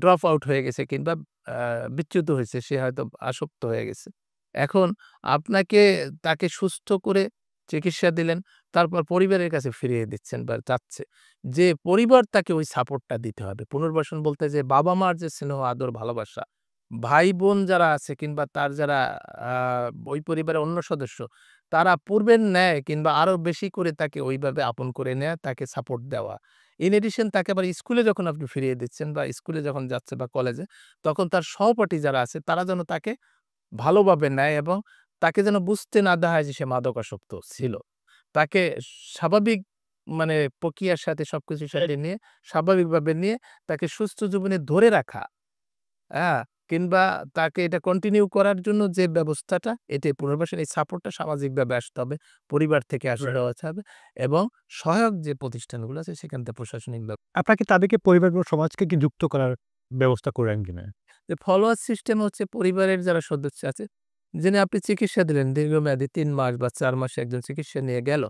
ড্রপ আউট হয়ে গেছে কিংবা আ বিচ্যুত হয়েছে। সে হয়তো আসক্ত হয়ে গেছে। এখন আপনাকে তাকে সুস্থ করে চিকিৎসা দিলেন। তারপর পরিবারের কাছে ফিরিয়ে দিচ্ছেন বা চাচ্ছে যে পরিবার তাকে ওই সাপোর্টটা দিতে হবে। পুনর্বাসন বলতে যে বাবা-মার যে স্নেহ, আদর, ভালোবাসা, ভাই-বোন যারা আছে কিংবা তার যারা আ ওই পরিবারের অন্য সদস্য, তারা পূর্বের ন্যায় কিংবা আরো বেশি করে তাকে ওইভাবে আপন করে নেয়া, তাকে সাপোর্ট দেওয়া। ইন এডিশন তাকে আবার স্কুলে যখন আপনি ফিরিয়ে দিচ্ছেন বা স্কুলে যখন যাচ্ছে বা কলেজে, তখন তার সহপাঠী যারা আছে তারা যেন তাকে ভালোভাবে নেয় এবং তাকে যেন বুঝতে না দেওয়া হয় যে সে মাদকাসক্ত ছিল। তাকে স্বাভাবিক মানে প্রক্রিয়ার সাথে সবকিছুর সাথে নিয়ে স্বাভাবিকভাবে নিয়ে তাকে সুস্থ জীবনে ধরে রাখা, হ্যাঁ? কিংবা তাকে এটা কন্টিনিউ করার জন্য যে ব্যবস্থাটা, এটাই পুনর্বাসন। এই সাপোর্টটা সামাজিকভাবে আসতে হবে, পরিবার থেকে আসতে হবে এবং সহায়ক যে প্রতিষ্ঠানগুলো আছে সেখান থেকে প্রশাসনিকভাবে। আপনাকে তাদেরকে পরিবার এবং সমাজকে কি যুক্ত করার ব্যবস্থা করেন কিনা? যে ফলোয়ার সিস্টেম হচ্ছে পরিবারের যারা সদস্য আছে, যিনি আপনি চিকিৎসা দিলেন দীর্ঘমেয়াদী ৩ মাস বা ৪ মাসে একজন চিকিৎসা নিয়ে গেল।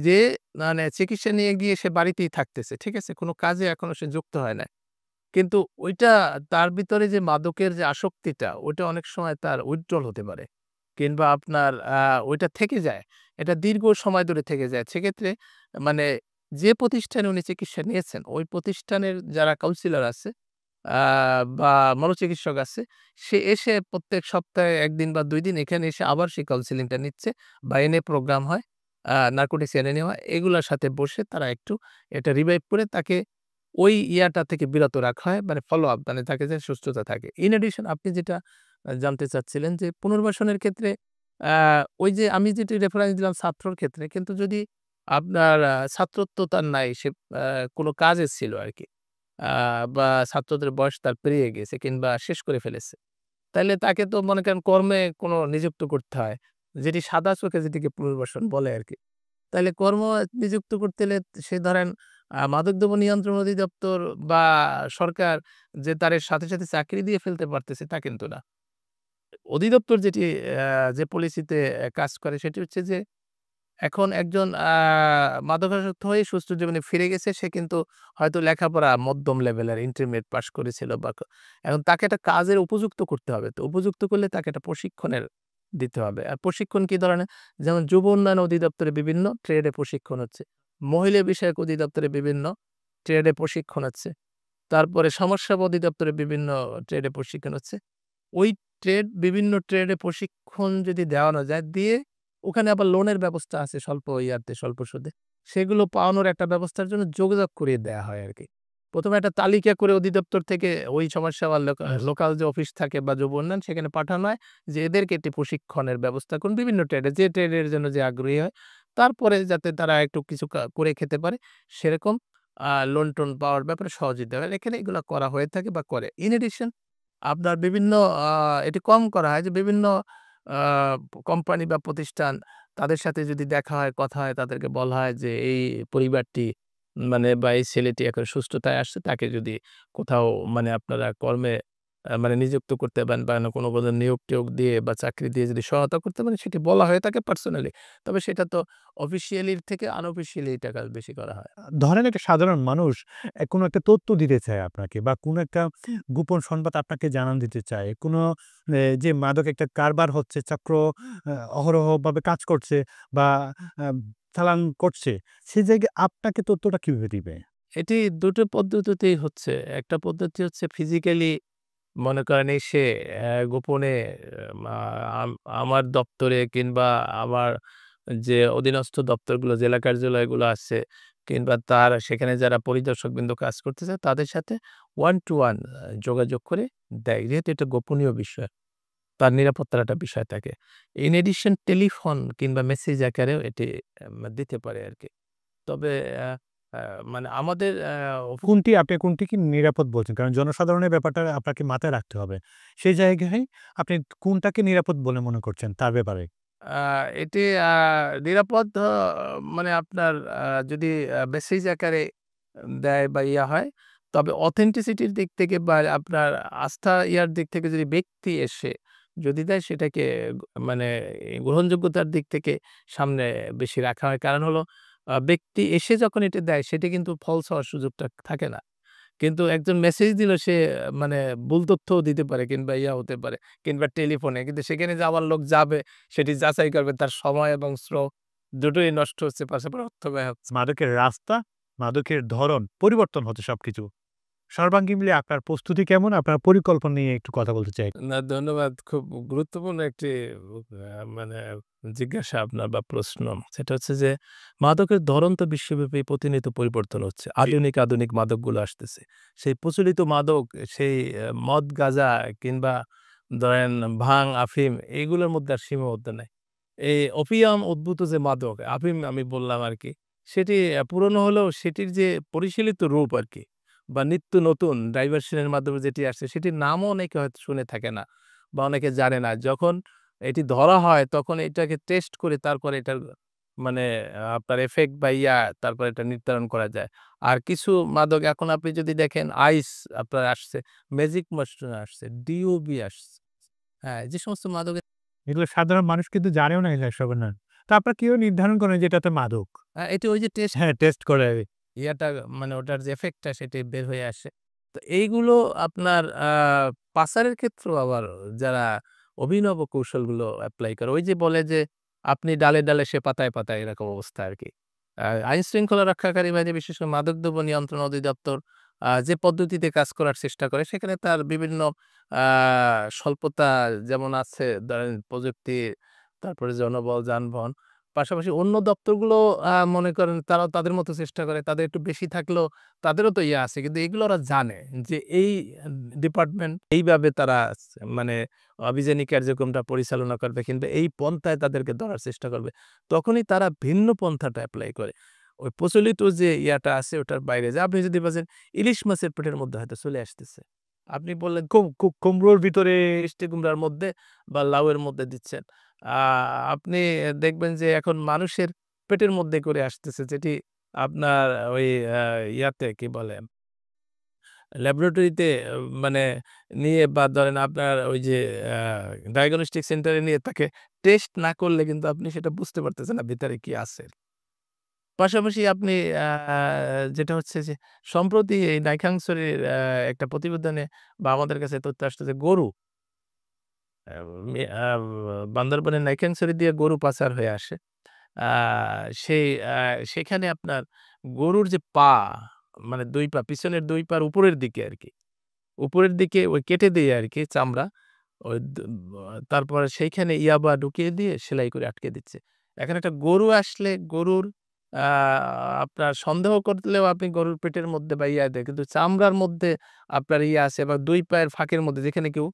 যে মানে চিকিৎসা নিয়ে গিয়ে সে বাড়িতেই থাকতেছে। ঠিক আছে? কোন কাজে এখনো সে যুক্ত হয় নাই। কিন্তু ওইটা তার ভিতরে যে মাদকের যে আসক্তিটা, ওইটা অনেক সময় তার উইথড্রল হতে পারে। কিংবা আপনার ওইটা থেকে যায়। এটা দীর্ঘ সময় ধরে থেকে যায়। সেক্ষেত্রে মানে যে প্রতিষ্ঠানে উনি চিকিৎসা নিয়েছেন, ওই প্রতিষ্ঠানের যারা কাউন্সিলর আছে আ বা মনোচিকিৎসক আছে, সে এসে প্রত্যেক সপ্তাহে ১ দিন বা ২ দিন এখানে এসে আবার সেই কাউন্সেলিংটা নিচ্ছে বা এনএ প্রোগ্রাম হয়, নার্কোটিক্স এনএ নেওয়া, এগুলার সাথে বসে তারা একটু এটা রিভাইভ করে তাকে ওই থেকে বিরত রাখা হয়। মানে ফলো আপ, মানে তাকে যে সুস্থতা থাকে। ইন এডিশন আপনি যেটা জানতে চাচ্ছিলেন যে পুনর্বাসনের ক্ষেত্রে আ ওই যে আমি যেটি রেফারেন্স দিলাম ছাত্রর ক্ষেত্রে, কিন্তু যদি আপনার ছাত্রত্ব তার নাই, সে কোনো কাজে ছিল আরকি। আ বা ছাত্রদের বয়স তার পেরিয়ে গেছে কিংবা শেষ করে ফেলেছে। তাইলে তাকে তো মনে করেন কর্মে কোনো নিযুক্ত করতে হয়। যেটি সাদা চোখে যেটিকে পুনর্বাসন বলে আরকি। তাইলে কর্ম নিযুক্ত করতে হলে সে ধরেন মাদকদ্রব্য নিয়ন্ত্রণ অধিদপ্তর বা সরকার যে তার সাথে, সাথে চাকরি দিয়ে ফেলতে পারতেছে তা কিন্তু না। অধিদপ্তর যেটি যে পলিসিতে কাজ করে সেটি হচ্ছে যে এখন একজন মাদকাসক্ত হয়ে সুস্থ জীবনে ফিরে গেছে। সে কিন্তু হয়তো লেখাপড়া মধ্যম লেভেলের ইন্টারমিডিয়েট পাস করেছিল বা এখন তাকে একটা কাজের উপযুক্ত করতে হবে। তো উপযুক্ত করলে তাকে একটা প্রশিক্ষণের দিতে হবে। আর প্রশিক্ষণ কি ধরনের? যেমন যুব উন্নয়ন অধিদপ্তরে বিভিন্ন ট্রেডে প্রশিক্ষণ হচ্ছে। মহিলা বিষয়ক অধিদপ্তরে বিভিন্ন ট্রেডে প্রশিক্ষণ হচ্ছে। তারপরে সমাজসেবা অধিদপ্তরে বিভিন্ন ট্রেডে প্রশিক্ষণ হচ্ছে। ওই বিভিন্ন ট্রেডে প্রশিক্ষণ যদি দেওয়ানো যায়, দিয়ে ওখানে আবার লোনের ব্যবস্থা আছে স্বল্প ইয়াতে, স্বল্প সুদে। সেগুলো পাওয়ানোর একটা ব্যবস্থার জন্য যোগাযোগ করিয়ে দেয়া হয় আরকি। ১ম এ একটা তালিকা করে অধিদপ্তর থেকে ওই সমাজসেবার লোকাল যে অফিস থাকে বা যুব উন্নয়ন সেখানে পাঠানো হয় যে এদেরকে একটি প্রশিক্ষণের ব্যবস্থা করুন বিভিন্ন ট্রেডে। যে ট্রেডের জন্য যে আগ্রহী হয়, তারপরে যাতে তারা একটু কিছু করে খেতে পারে সেরকম লোন-টোন পাওয়ার ব্যাপারে সহযোগিতা হয়। এখানে এগুলা করা হয়ে থাকে বা করে। ইন এডিশন আপনার বিভিন্ন আ এটি কম করা হয় যে বিভিন্ন আ কোম্পানি বা প্রতিষ্ঠান তাদের সাথে যদি দেখা হয়, কথা হয়, তাদেরকে বলা হয় যে এই পরিবারটি মানে বা এই ছেলেটি এখন সুস্থতায় আসছে, তাকে যদি কোথাও মানে আপনারা কর্মে মানে নিযুক্ত করতে পারেন বা কোনো নিয়োগ-টিয়োগ দিয়ে বা চাকরি দিয়ে যদি সহায়তা করতে পারেন সেটি বলা হয়ে থাকে পার্সোনালি। তবে সেটা তো অফিসিয়ালির থেকে আনঅফিসিয়ালি এটা কাজ বেশি করা হয়। ধরেন একটা সাধারণ মানুষ কোনো একটা তথ্য দিতে চায় আপনাকে বা কোনো একটা গোপন সংবাদ আপনাকে জানান দিতে চায়। কোনো যে মাদক একটা কারবার হচ্ছে, চক্র অহরহভাবে কাজ করছে বা আ চালান করছে, সে জায়গায় আপনাকে তথ্যটা কিভাবে দিবে? এটি ২ টো পদ্ধতিতেই হচ্ছে। একটা পদ্ধতি হচ্ছে ফিজিক্যালি মনে করেন এসে গোপনে আ আম আমার দপ্তরে কিংবা আমার যে অধীনস্থ দপ্তরগুলো, জেলা কার্যালয়গুলো আছে কিংবা তার সেখানে যারা পরিদর্শকবৃন্দ কাজ করতেছে তাদের সাথে ওয়ান টু ওয়ান যোগাযোগ করে দেয়। যেহেতু এটা গোপনীয় বিষয়, তার নিরাপত্তার একটা বিষয় থাকে। ইন এডিশন টেলিফোন কিংবা মেসেজ আকারেও এটি দিতে পারে আরকি। তবে আ আ মানে আমাদের আপনি কোনটি কি নিরাপদ বলছেন? কারণ জনসাধারণের ব্যাপারটা আপনাকে মাথায় রাখতে হবে। সেই জায়গায় আপনি কোনটাকে নিরাপদ বলে মনে করছেন তার ব্যাপারে? আ এটি নিরাপদ মানে আপনার যদি মেসেজ আকারে দেয় বা ইয়া হয়, তবে অথেন্টিসিটির দিক থেকে বা আপনার আস্থা ইয়ার দিক থেকে যদি ব্যক্তি এসে যদি দেয় সেটাকে মানে গ্রহণযোগ্যতার দিক থেকে সামনে বেশি রাখা হয়। কারণ হলো ব্যক্তি এসে যখন এটা দেয় সেটা কিন্তু ফলস হওয়ার সুযোগটা থাকে না। কিন্তু একজন মেসেজ দিল সে মানে ভুল তথ্যও দিতে পারে কিংবা ইয়া হতে পারে কিংবা টেলিফোনে। কিন্তু সেখানে যে আমার লোক যাবে সেটি যাচাই করবে তার সময় এবং শ্রম দুটোই নষ্ট হচ্ছে, পাশাপাশি অর্থ ব্যয় হচ্ছে। মাদকের রাস্তা, মাদকের ধরন পরিবর্তন হচ্ছে সবকিছু। সর্বাঙ্গীন মিলিয়ে আপনার প্রস্তুতি কেমন? আপনার পরিকল্পনা নিয়ে একটু কথা বলতে চাই। না ধন্যবাদ। খুব গুরুত্বপূর্ণ একটি মানে জিজ্ঞাসা আপনার বা প্রশ্ন। সেটা হচ্ছে যে মাদকের ধরন তো বিশ্বব্যাপী প্রতিনিয়ত পরিবর্তন হচ্ছে। আধুনিক মাদকগুলো আসতেছে। সেই প্রচলিত মাদক সেই মদ, গাঁজা কিংবা ধরেন ভাং, আফিম এইগুলোর মধ্যে আর সীমাবদ্ধ নাই। এই ওপিয়াম উদ্ভূত যে মাদক, আফিম আমি বললাম আরকি, সেটি পুরনো হলেও সেটির যে পরিশীলিত রূপ আরকি বা নিত্য নতুন ডাইভার্সন এর মাধ্যমে যেটি আসছে সেটির নামও অনেকে হয়তো শুনে থাকে না বা অনেকে জানে না। যখন এটি ধরা হয় তখন এটাকে টেস্ট করে তারপরে এটার মানে আপনার ইফেক্ট বা তারপরে এটা নির্ধারণ করা যায়। আর কিছু মাদক এখন আপনি যদি দেখেন আইস আপনার আসছে, ম্যাজিক মাশরুম আসছে, ডিওবি আসছে। হ্যাঁ, যে সমস্ত মাদকের এগুলো সাধারণ মানুষ কিন্তু জানেও না এগুলো এসবের নাম। তো আপনারা কিভাবে নির্ধারণ করেন যে এটাতে মাদক? এটি ওই যে টেস্ট হ্যাঁ, টেস্ট করে। ইয়াটা মানে ওটার যে এফেক্টটা সেটি বের হয়ে আসে। তো এইগুলো আপনার পাসারের ক্ষেত্রেও আবার যারা অভিনব কৌশলগুলো এপ্লাই করে, ওই যে বলে যে আপনি ডালে, ডালে সে পাতায়, পাতায় এরকম অবস্থা আরকি। আইন শৃঙ্খলা রক্ষাকারী বাহিনী বিশেষ করে মাদকদ্রব্য নিয়ন্ত্রণ অধিদপ্তর যে পদ্ধতিতে কাজ করার চেষ্টা করে সেখানে তার বিভিন্ন আ স্বল্পতা যেমন আছে ধরেন প্রযুক্তি, তারপরে জনবল, যানবাহন। পাশাপাশি অন্য দপ্তরগুলো মনে করেন তারাও তাদের মতো চেষ্টা করে। তাদের একটু বেশি থাকলেও তাদেরও তো ইয়ে আছে। কিন্তু এগুলো ওরা জানে যে এই ডিপার্টমেন্ট এইভাবে তারা মানে অভিযানিক কার্যক্রমটা পরিচালনা করবে কিংবা এই পন্থায় তাদেরকে ধরার চেষ্টা করবে। তখনই তারা ভিন্ন পন্থাটা এপ্লাই করে। ওই প্রচলিত যে ইয়াটা আছে ওটার বাইরে যায়। আপনি যদি বলেন ইলিশ মাছের পেটের মধ্যে হয়তো চলে আসতেছে। আপনি বললেন কুমড়োর ভিতরে মিষ্টি কুমড়ার মধ্যে বা লাউয়ের মধ্যে দিচ্ছেন। আ আপনি দেখবেন যে এখন মানুষের পেটের মধ্যে করে আসতেছে, যেটি আপনার ওই আ ইয়াতে কি বলে? ল্যাবরেটরিতে মানে নিয়ে বা ধরেন আপনার ওই যে আ ডায়াগনস্টিক সেন্টারে নিয়ে তাকে টেস্ট না করলে কিন্তু আপনি সেটা বুঝতে পারতেছেন না ভিতরে কি আছে। পাশাপাশি আপনি আ যেটা হচ্ছে যে সম্প্রতি এই নাইখাংছড়ির একটা প্রতিবেদনে বা আমাদের কাছে তথ্য আসছে যে গরু আ মে আ বান্দরবানের নাইক্ষ্যংছড়ি দিয়ে গরু পাচার হয়ে আসে। আ সেই সেখানে আপনার গরুর যে পা, মানে ২ পা, পিছনের ২ পার উপরের দিকে আরকি। উপরের দিকে ওই কেটে দিয়ে আরকি চামড়া। ওই তারপরে সেইখানে ইয়াবা ঢুকিয়ে দিয়ে সেলাই করে আটকে দিচ্ছে। এখন একটা গরু আসলে গরুর আ আপনার সন্দেহ করলেও আপনি গরুর পেটের মধ্যে বা ইয়া দিয়ে কিন্তু চামড়ার মধ্যে আপনার ইয়ে আছে বা ২ পায়ের ফাঁকের মধ্যে যেখানে কেউ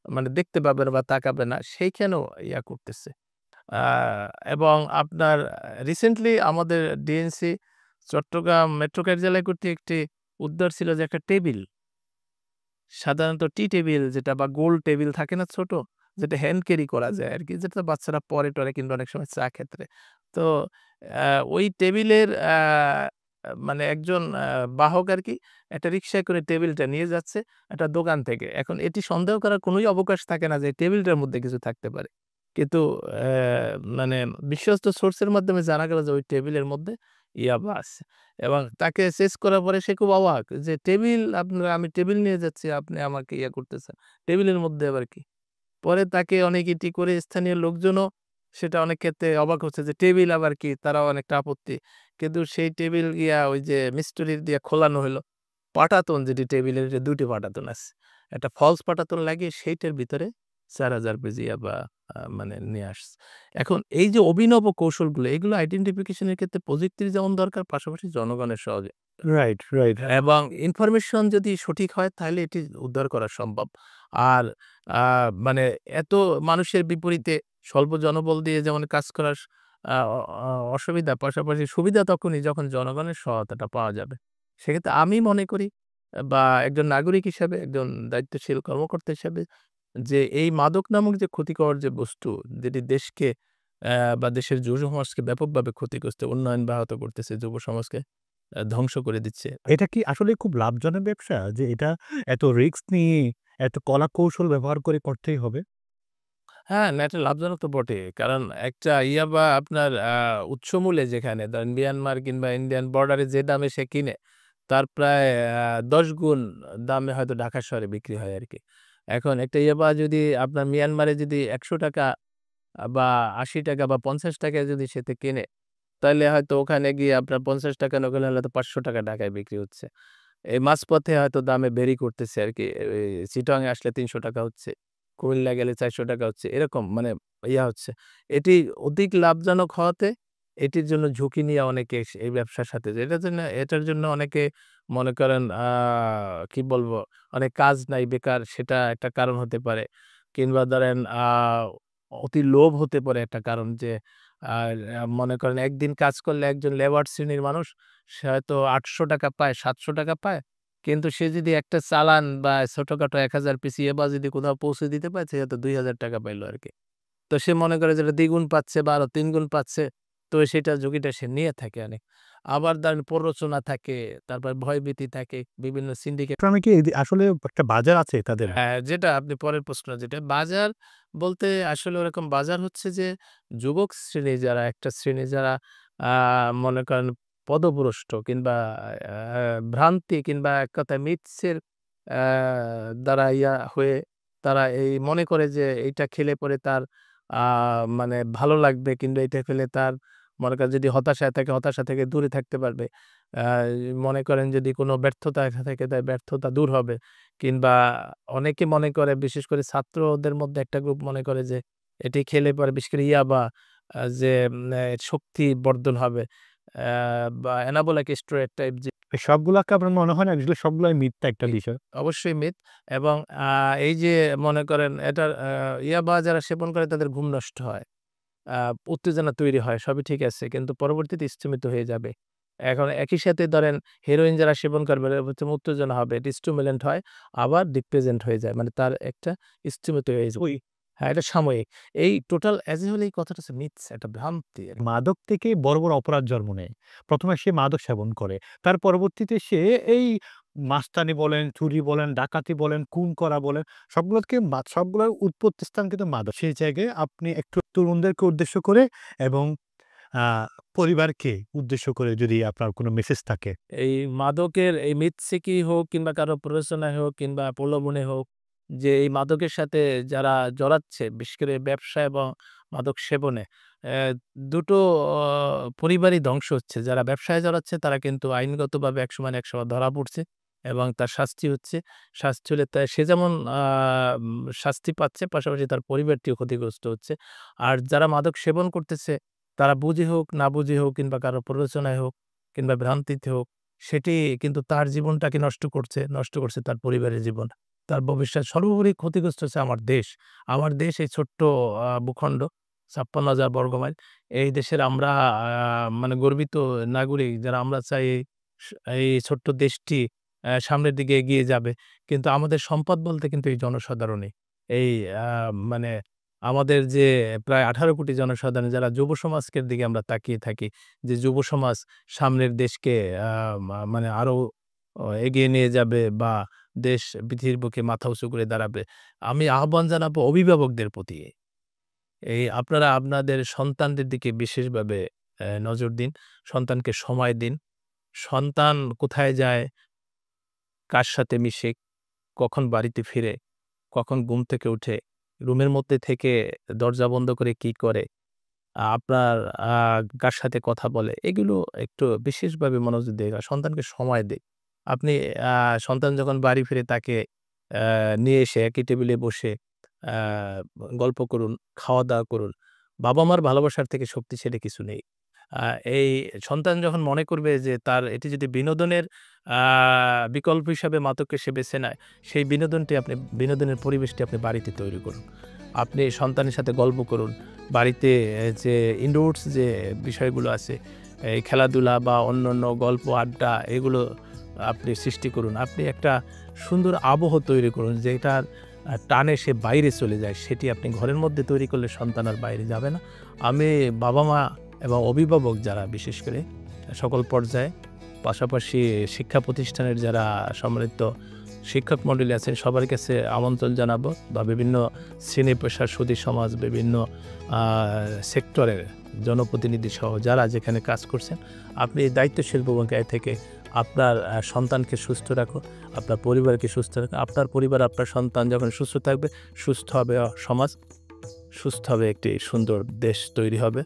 মানে দেখতে পাবে না বা তাকাবে না সেইখানেও ইয়া করতেছে। আ এবং আপনার রিসেন্টলি আমাদের ডিএনসি চট্টগ্রাম মেট্রো কার্যালয় কর্তৃক একটি উদ্ধার ছিল যে একটা টেবিল। সাধারণত টি টেবিল যেটা বা গোল টেবিল থাকে না ছোট? যেটা হ্যান্ড ক্যারি করা যায় আরকি। যেটা বাচ্চারা পড়ে-টরে কিংবা অনেক সময় চা ক্ষেত্রে। তো ওই টেবিলের মানে একজন বাহক আরকি একটা রিক্সায় করে টেবিলটা নিয়ে যাচ্ছে একটা দোকান থেকে। এখন এটি সন্দেহ করার কোনোই অবকাশ থাকে না যে টেবিলটার মধ্যে কিছু থাকতে পারে। কিন্তু মানে বিশ্বস্ত সোর্সের মাধ্যমে জানা গেল যে ওই টেবিলের মধ্যে ইয়াবা আছে। এবং তাকে চেস করার পরে সে খুব অবাক যে, "টেবিল আমি টেবিল নিয়ে যাচ্ছি, আপনি আমাকে ইয়া করতেছেন। টেবিলের মধ্যে আবার কি?" পরে তাকে অনেক ইটি করে স্থানীয় লোকজনও সেটা অনেক ক্ষেত্রে অবাক হচ্ছে যে, "টেবিল আবার কি?" তারাও অনেকটা আপত্তি। কিন্তু সেই টেবিল গিয়া ওই যে মিস্ত্রি দিয়ে খোলানো হইলো। পাটাতন যেটি টেবিলের যে ২ টি পাটাতন আছে। একটা ফলস পাটাতন লাগিয়ে সেইটার ভিতরে ৪,০০০ পেজি ইয়াবা মানে নিয়ে আসছে। এখন এই যে অভিনব কৌশলগুলো, এগুলো আইডেন্টিফিকেশন এর ক্ষেত্রে প্রযুক্তির যেমন দরকার, পাশাপাশি জনগণের সহজে রাইট, রাইট। এবং ইনফরমেশন যদি সঠিক হয় তাহলে এটি উদ্ধার করা সম্ভব। আর আ মানে এত মানুষের বিপরীতে স্বল্প জনবল দিয়ে যেমন কাজ করার আ অ অ অসুবিধা, পাশাপাশি সুবিধা তখনই যখন জনগণের সহায়তাটা পাওয়া যাবে। সেক্ষেত্রে আমি মনে করি বা একজন নাগরিক হিসাবে, একজন দায়িত্বশীল কর্মকর্তা হিসাবে যে এই মাদক নামক যে ক্ষতিকর যে বস্তু যেটি দেশকে বা দেশের যুব সমাজকে ব্যাপকভাবে ক্ষতিগ্রস্ত, উন্নয়ন ব্যাহত করতেছে, যুব সমাজকে ধ্বংস করে দিচ্ছে। এটা কি আসলে খুব লাভজনক ব্যবসা? যে এটা এত রিস্ক নিয়ে, এত কলা কৌশল ব্যবহার করে করতেই হবে? হ্যাঁ, না এটা লাভজনক তো বটেই। কারণ একটা ইয়াবা আপনার উৎসমূলে যেখানে ধরেন মিয়ানমার কিংবা ইন্ডিয়ান বর্ডারে যে দামে সে কিনে, তার প্রায় ১০ গুণ দামে হয়তো ঢাকা শহরে বিক্রি হয় আরকি। এখন একটা ইয়াবা যদি আপনার মিয়ানমারে যদি ৳১০০ বা ৳৮০ বা ৳৫০ যদি সেতে কেনে, তাইলে হয়তো ওখানে গিয়ে আপনার ৳৫০ নকলে হলে তো ৳৫০০ ঢাকায় বিক্রি হচ্ছে। এই মাঝপথে হয়তো দামে ভেরি করতেছে আরকি। ওই চিটাগাং এ আসলে ৳৩০০ হচ্ছে। কুমিল্লা গেলে ৳৪০০ হচ্ছে। এরকম মানে ইয়া হচ্ছে। এটি অধিক লাভজনক হওয়াতে এটির জন্য ঝুঁকি নিয়ে অনেকে এই ব্যবসার সাথে এটার জন্য অনেকে মনে করেন কি বলবো? অনেক কাজ নাই, বেকার, সেটা একটা কারণ হতে পারে। কিংবা ধরেন অতি লোভ হতে পারে একটা কারণ যে আর মনে করেন একদিন কাজ করলে একজন লেবার শ্রেণীর মানুষ সে হয়তো ৳৮০০ পায়, ৳৭০০ পায়। কিন্তু সে যদি একটা চালান বা ছোটখাটো ১,০০০ পিস ইয়াবা যদি কোথাও পৌঁছে দিতে পারে, সে হয়তো ৳২,০০০ পাইলো আরকি। তো সে মনে করে যে এটা দ্বিগুণ পাচ্ছে বা আরো ৩ গুণ পাচ্ছে। তো সেটা ঝুঁকিটা সে নিয়ে থাকে অনেক। আবার ধরেন প্ররোচনা থাকে, তারপর ভয়ভীতি থাকে, বিভিন্ন সিন্ডিকেট। চট্টগ্রামে কি আসলে একটা বাজার আছে তাদের? হ্যাঁ, যেটা আপনি পরের প্রশ্ন যেটা বাজার বলতে আসলে ওরকম বাজার হচ্ছে যে যুবক শ্রেণী যারা একটা শ্রেণী যারা আ মনে করেন পদভ্রষ্ট কিংবা ভ্রান্তি কিংবা এক কথায় মিথ্যের আ দ্বারা ইয়া হয়ে তারা এই মনে করে যে এইটা খেলে পরে তার আ মানে ভালো লাগবে কিংবা এটা খেলে তার মনে করেন যদি হতাশায় থাকে হতাশা থেকে দূরে থাকতে পারবে। আ মনে করেন যদি কোনো ব্যর্থতা থাকে তার ব্যর্থতা দূর হবে। কিংবা অনেকে মনে করে বিশেষ করে ছাত্রদের মধ্যে একটা গ্রুপ মনে করে যে এটি খেলে পরে বিশেষ করে ইয়াবা যে শক্তি বর্ধন হবে বা এনাবলিক স্টেরয়েড টাইপ যে সবগুলাকে আপনার মনে হয় না এগুলো সবগুলাই মিথ্যা একটা বিষয়? অবশ্যই মিথ এবং এই যে মনে করেন এটার ইয়াবা যারা সেবন করে তাদের ঘুম নষ্ট হয়। আ উত্তেজনা তৈরি হয়, সবই ঠিক আছে। কিন্তু পরবর্তীতে স্তিমিত হয়ে যাবে। এখন একই সাথে ধরেন হেরোইন যারা সেবন করবে এরা হচ্ছে উত্তেজনা হবে, এটা স্টিমুল্যান্ট হয়, আবার ডিপ্রেজেন্ট হয়ে যায়। মানে তার একটা স্তিমিত হয়ে যায়। হ্যাঁ, এটা সাময়িক। এই টোটাল অ্যাজ এ হোল এই কথাটা হচ্ছে মিথস, একটা ভ্রান্তি। মাদক থেকে বড়, বড় অপরাধ জন্ম নেয়। ১ম এ সে মাদক সেবন করে। তার পরবর্তীতে সে এই মাস্তানি বলেন, চুরি বলেন, ডাকাতি বলেন, খুন করা বলেন, সবগুলোর উৎপত্তি স্থান কিন্তু মাদক। সেই জায়গায় আপনি একটু তরুণদেরকে উদ্দেশ্য করে এবং আ পরিবারকে উদ্দেশ্য করে যদি আপনার কোনো মেসেজ থাকে। এই মাদকের এই মিথস্যেকি হোক কিংবা কারো প্ররোচনায় হোক কিংবা প্রলোভনে হোক, যে এই মাদকের সাথে যারা জড়াচ্ছে, বিশেষ করে ব্যবসা এবং মাদক সেবনে, দুটো পরিবারই ধ্বংস হচ্ছে। যারা ব্যবসায় জড়াচ্ছে তারা কিন্তু আইনগতভাবে একসময় না একসময় ধরা পড়ছে এবং তার শাস্তি হচ্ছে। শাস্তি হলে সে যেমন শাস্তি পাচ্ছে, পাশাপাশি তার পরিবারটিও ক্ষতিগ্রস্ত হচ্ছে। আর যারা মাদক সেবন করতেছে তারা বুঝে হোক, না বুঝে হোক কিংবা কারো প্ররোচনায় হোক কিংবা ভ্রান্তিতে হোক, সেটি কিন্তু তার জীবনটাকে নষ্ট করছে তার পরিবারের জীবন, তার ভবিষ্যৎ। সর্বোপরি ক্ষতিগ্রস্ত হচ্ছে আমার দেশ। আমার দেশ এই ছোট্ট ভূখণ্ড, ৫৬,০০০ বর্গমাইল। এই দেশের আমরা মানে গর্বিত নাগরিক, যারা আমরা চাই এই ছোট্ট দেশটি সামনের দিকে এগিয়ে যাবে। কিন্তু আমাদের সম্পদ বলতে কিন্তু এই জনসাধারণই। এই মানে আমাদের যে প্রায় ১৮ কোটি জনসাধারণ, যারা যুব সমাজের দিকে আমরা তাকিয়ে থাকি, যে যুব সমাজ সামনের দেশকে মানে আরো এগিয়ে নিয়ে যাবে বা দেশ পৃথিবীর বুকে মাথা উঁচু করে দাঁড়াবে। আমি আহ্বান জানাবো অভিভাবকদের প্রতি। এই আপনারা আপনাদের সন্তানদের দিকে বিশেষভাবে নজর দিন। সন্তানকে সময় দিন। সন্তান কোথায় যায়, কার সাথে মিশে, কখন বাড়িতে ফিরে, কখন ঘুম থেকে উঠে, রুমের মধ্যে থেকে দরজা বন্ধ করে কি করে, আপনার কার সাথে কথা বলে, এগুলো একটু বিশেষভাবে মনোযোগ দিয়ে সন্তানকে সময় দিন। আপনি সন্তান যখন বাড়ি ফিরে তাকে নিয়ে এসে একই টেবিলে বসে গল্প করুন, খাওয়া-দাওয়া করুন। বাবা-মার ভালোবাসার থেকে শক্তিশালী কিছু নেই। এই সন্তান যখন মনে করবে যে তার এটি যদি বিনোদনের বিকল্প হিসাবে মাদককে সে বেছে নেয়, সেই বিনোদনের পরিবেশটি আপনি বাড়িতে তৈরি করুন। আপনি সন্তানের সাথে গল্প করুন। বাড়িতে যে ইনডোরস যে বিষয়গুলো আছে, এই খেলাধুলা বা অন্যান্য গল্প, আড্ডা, এগুলো আপনি সৃষ্টি করুন। আপনি একটা সুন্দর আবহ তৈরি করুন, যেটার টানে সে বাইরে চলে যায়। সেটি আপনি ঘরের মধ্যে তৈরি করলে সন্তান আর বাইরে যাবে না। আমি বাবা-মা এবং অভিভাবক যারা, বিশেষ করে সকল পর্যায়ে, পাশাপাশি শিক্ষা প্রতিষ্ঠানের যারা সম্মানিত শিক্ষক মণ্ডলী আছেন, সবার কাছে আমন্ত্রণ জানাবো, বা বিভিন্ন শ্রেণী পেশার সুধী সমাজ, বিভিন্ন সেক্টরের জনপ্রতিনিধি সহ যারা যেখানে কাজ করছেন, আপনি দায়িত্বশীল ভূমিকায় থেকে আপনার সন্তানকে সুস্থ রাখুন, আপনার পরিবারকে সুস্থ রাখুন। আপনার পরিবার, আপনার সন্তান যখন সুস্থ থাকবে, সুস্থ হবে সমাজ, সুস্থ হবে একটি সুন্দর দেশ তৈরি হবে।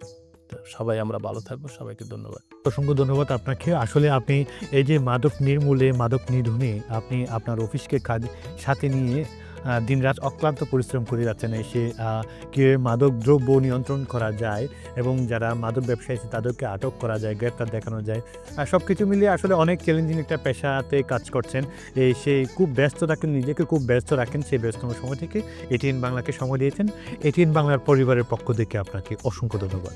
সবাই আমরা ভালো থাকবো। সবাইকে ধন্যবাদ। অসংখ্য ধন্যবাদ আপনাকে। আসলে আপনি এই যে মাদক নির্মূলে, মাদক নিধনে আপনি আপনার অফিসকে সাথে নিয়ে দিনরাত অক্লান্ত পরিশ্রম করে যাচ্ছেন। এসে কীভাবে মাদক দ্রব্য নিয়ন্ত্রণ করা যায় এবং যারা মাদক ব্যবসায়ী আছে তাদেরকে আটক করা যায়, গ্রেপ্তার দেখানো যায়। সব কিছু মিলিয়ে আসলে অনেক চ্যালেঞ্জিং একটা পেশাতে কাজ করছেন। সে খুব ব্যস্ত থাকেন, নিজেকে খুব ব্যস্ত রাখেন। সেই ব্যস্ততম সময় থেকে এটিএন বাংলাকে সময় দিয়েছেন। এটিএন বাংলার পরিবারের পক্ষ থেকে আপনাকে অসংখ্য ধন্যবাদ।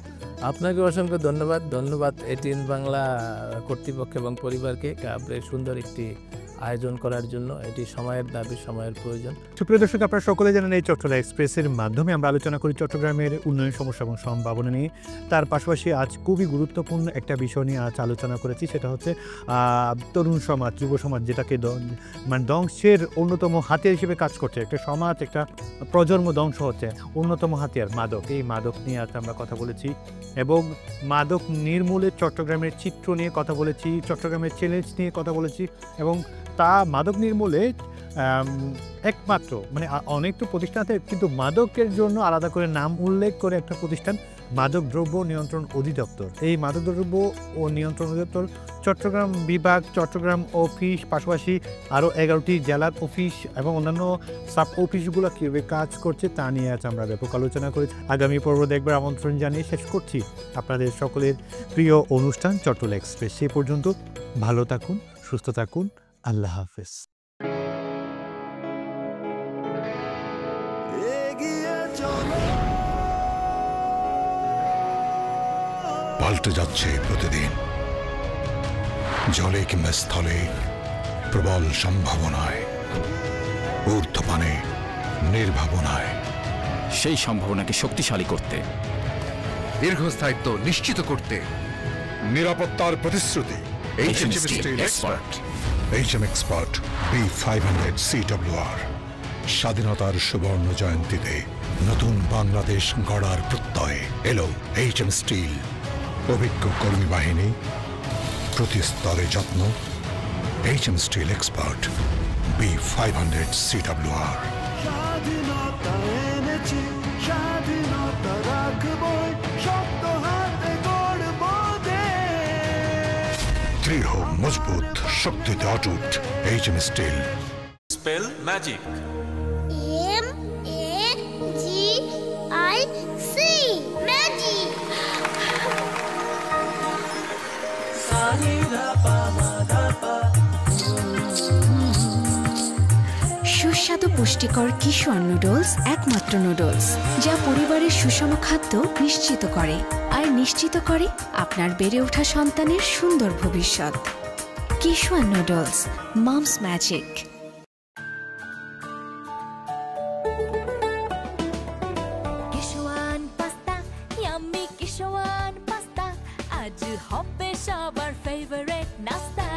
আপনাকে অসংখ্য ধন্যবাদ। ধন্যবাদ এটিএন বাংলা কর্তৃপক্ষ এবং পরিবারকে সুন্দর একটি আয়োজন করার জন্য। এটি সময়ের দাবি, সময়ের প্রয়োজন। সুপ্রিয় দর্শক, আপনারা সকলে জানেন এই চট্টগ্রাম এক্সপ্রেসের মাধ্যমে আমরা আলোচনা করি চট্টগ্রামের উন্নয়ন সমস্যা এবং সম্ভাবনা নিয়ে। তার পাশাপাশি আজ খুবই গুরুত্বপূর্ণ একটা বিষয় নিয়ে আজ আলোচনা করেছি, সেটা হচ্ছে তরুণ সমাজ, যুব সমাজ, যেটাকে মানে ধ্বংসের অন্যতম হাতিয়ার হিসেবে কাজ করছে। একটা সমাজ, একটা প্রজন্ম ধ্বংস হচ্ছে, অন্যতম হাতিয়ার মাদক। এই মাদক নিয়ে আজ আমরা কথা বলেছি এবং মাদক নির্মূলের চট্টগ্রামের চিত্র নিয়ে কথা বলেছি, চট্টগ্রামের চ্যালেঞ্জ নিয়ে কথা বলেছি এবং তা মাদক নির্মূলে একমাত্র মানে অনেক তো প্রতিষ্ঠান আছে, কিন্তু মাদকের জন্য আলাদা করে নাম উল্লেখ করে একটা প্রতিষ্ঠান, মাদক দ্রব্য নিয়ন্ত্রণ অধিদপ্তর। এই মাদক দ্রব্য ও নিয়ন্ত্রণ অধিদপ্তর চট্টগ্রাম বিভাগ, চট্টগ্রাম অফিস, পাশাপাশি আরও 11টি জেলার অফিস এবং অন্যান্য সাব অফিসগুলো কীভাবে কাজ করছে তা নিয়ে আজ আমরা ব্যাপক আলোচনা করেছি। আগামী পর্ব দেখবার আমন্ত্রণ জানিয়ে শেষ করছি আপনাদের সকলের প্রিয় অনুষ্ঠান চট্টগ্রাম এক্সপ্রেস। সেই পর্যন্ত ভালো থাকুন, সুস্থ থাকুন। আল্লাহ হাফেজ। পাল্টে যাচ্ছে প্রতিদিন, জলে কিংবা স্থলে, প্রবল সম্ভাবনায়, ঊর্ধ্বপানে, নির্ভাবনায়, সেই সম্ভাবনাকে শক্তিশালী করতে, দীর্ঘস্থায়িত্ব নিশ্চিত করতে। নিরাপত্তার প্রতিশ্রুতি। HM Steel Expert। HM Expert B500 CWR। স্বাধীনতার সুবর্ণ জয়ন্তীতে নতুন বাংলাদেশ গড়ার প্রত্যয় এলো HM স্টিল। অভিজ্ঞ কর্মী বাহিনী, প্রতি স্তরে যত্ন। HM steel expert B500 CWR। স্বাধীনতা এনেছি, স্বাধীনতা রাখবই, শক্ত হাতে গড়ব দেশ। দৃঢ় মজবুত শক্তিতে অটুট HM steel. Spell magic. MAGIC magic. সুস্বাদু পুষ্টিকর কিশোর নুডলস একমাত্র নুডলস যা পরিবারের সুষম খাদ্য নিশ্চিত করে আর নিশ্চিত করে আপনার বেড়ে ওঠা সন্তানের সুন্দর ভবিষ্যৎ। কিশোর noodles, moms magic. Kishwan pasta, yummy Kishwan pasta, আজ হবে সবার ফেভারিট নাস্তা।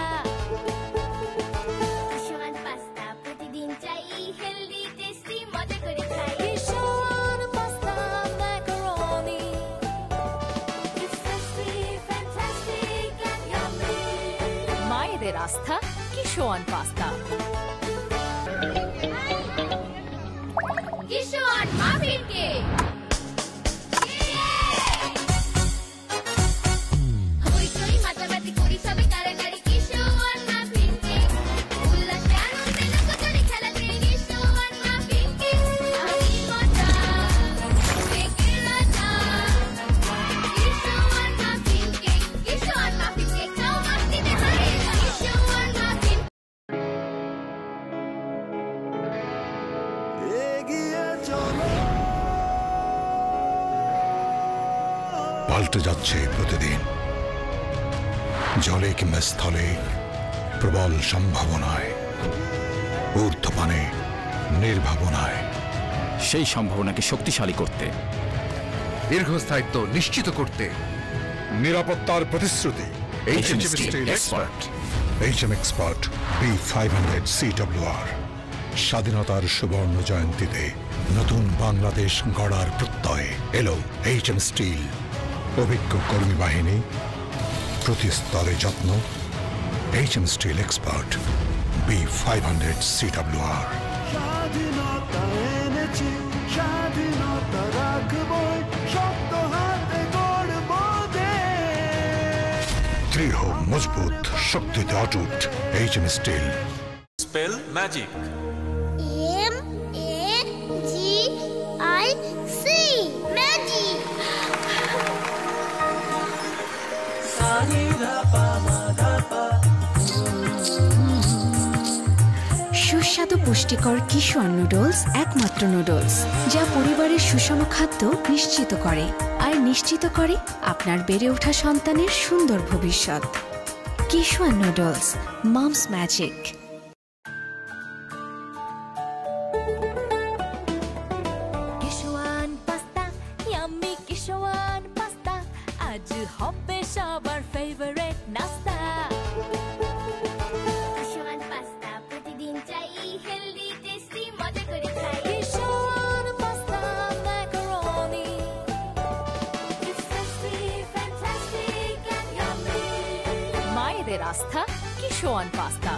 কিশোয়ান পাস্তা প্রতিদিন চাই, হেলদি টেস্টি মজা করে খাই। Kishwan pasta macaroni, It's tasty, fantastic and yummy. মায়েদের আস্থা Kishwan pasta. Kishwan muffin cake. হইচই মাতামাতি করি সবে কারাকারি, কিশোয়ান মাফিন কেক। উল্লাসে আনন্দে লোকজনে খেলাতে, কিশোয়ান মাফিন কেক। আমি মজা, কেকের রাজা। কিশোয়ান মাফিন কেক, কিশোয়ান মাফিন কেক, নাও মাস্তিতে হারিয়ে যাও। কিশোয়ান মাফিন। এগিয়ে চলো, পাল্টে যাচ্ছে প্রতিদিন। জলে কিংবা স্থলে প্রবল সম্ভাবনায়, ঊর্ধ্বপানে নির্ভাবনায়। সেই সম্ভাবনাকে শক্তিশালী করতে, দীর্ঘস্থায়িত্ব নিশ্চিত করতে। নিরাপত্তার প্রতিশ্রুতি। HM Steel Expert। HM Expert B500 CWR। স্বাধীনতার সুবর্ণ জয়ন্তীতে নতুন বাংলাদেশ গড়ার প্রত্যয় এলো HM স্টিল। অভিজ্ঞ কর্মী বাহিনী, প্রতি স্তরে যত্ন। HM steel expert B500 CWR। স্বাধীনতা এনেছি, স্বাধীনতা রাখবই, শক্ত হাতে গড়ব দেশ। দৃঢ় মজবুত শক্তিতে অটুট HM steel. Spell magic. MAGIC magic. সুস্বাদু পুষ্টিকর কিশোর নুডলস একমাত্র নুডলস যা পরিবারের সুষম খাদ্য নিশ্চিত করে আর নিশ্চিত করে আপনার বেড়ে ওঠা সন্তানের সুন্দর ভবিষ্যৎ। কিশোর noodles, moms magic. Kishwan pasta, yummy Kishwan pasta, আজ হবে সবার ফেভারিট নাস্তা। কিশোয়ান পাস্তা প্রতিদিন চাই, হেলদি টেস্টি মজা করে খাই। Kishwan pasta macaroni, It's tasty, fantastic and yummy. মায়েদের আস্থা কিশোয়ান পাস্তা।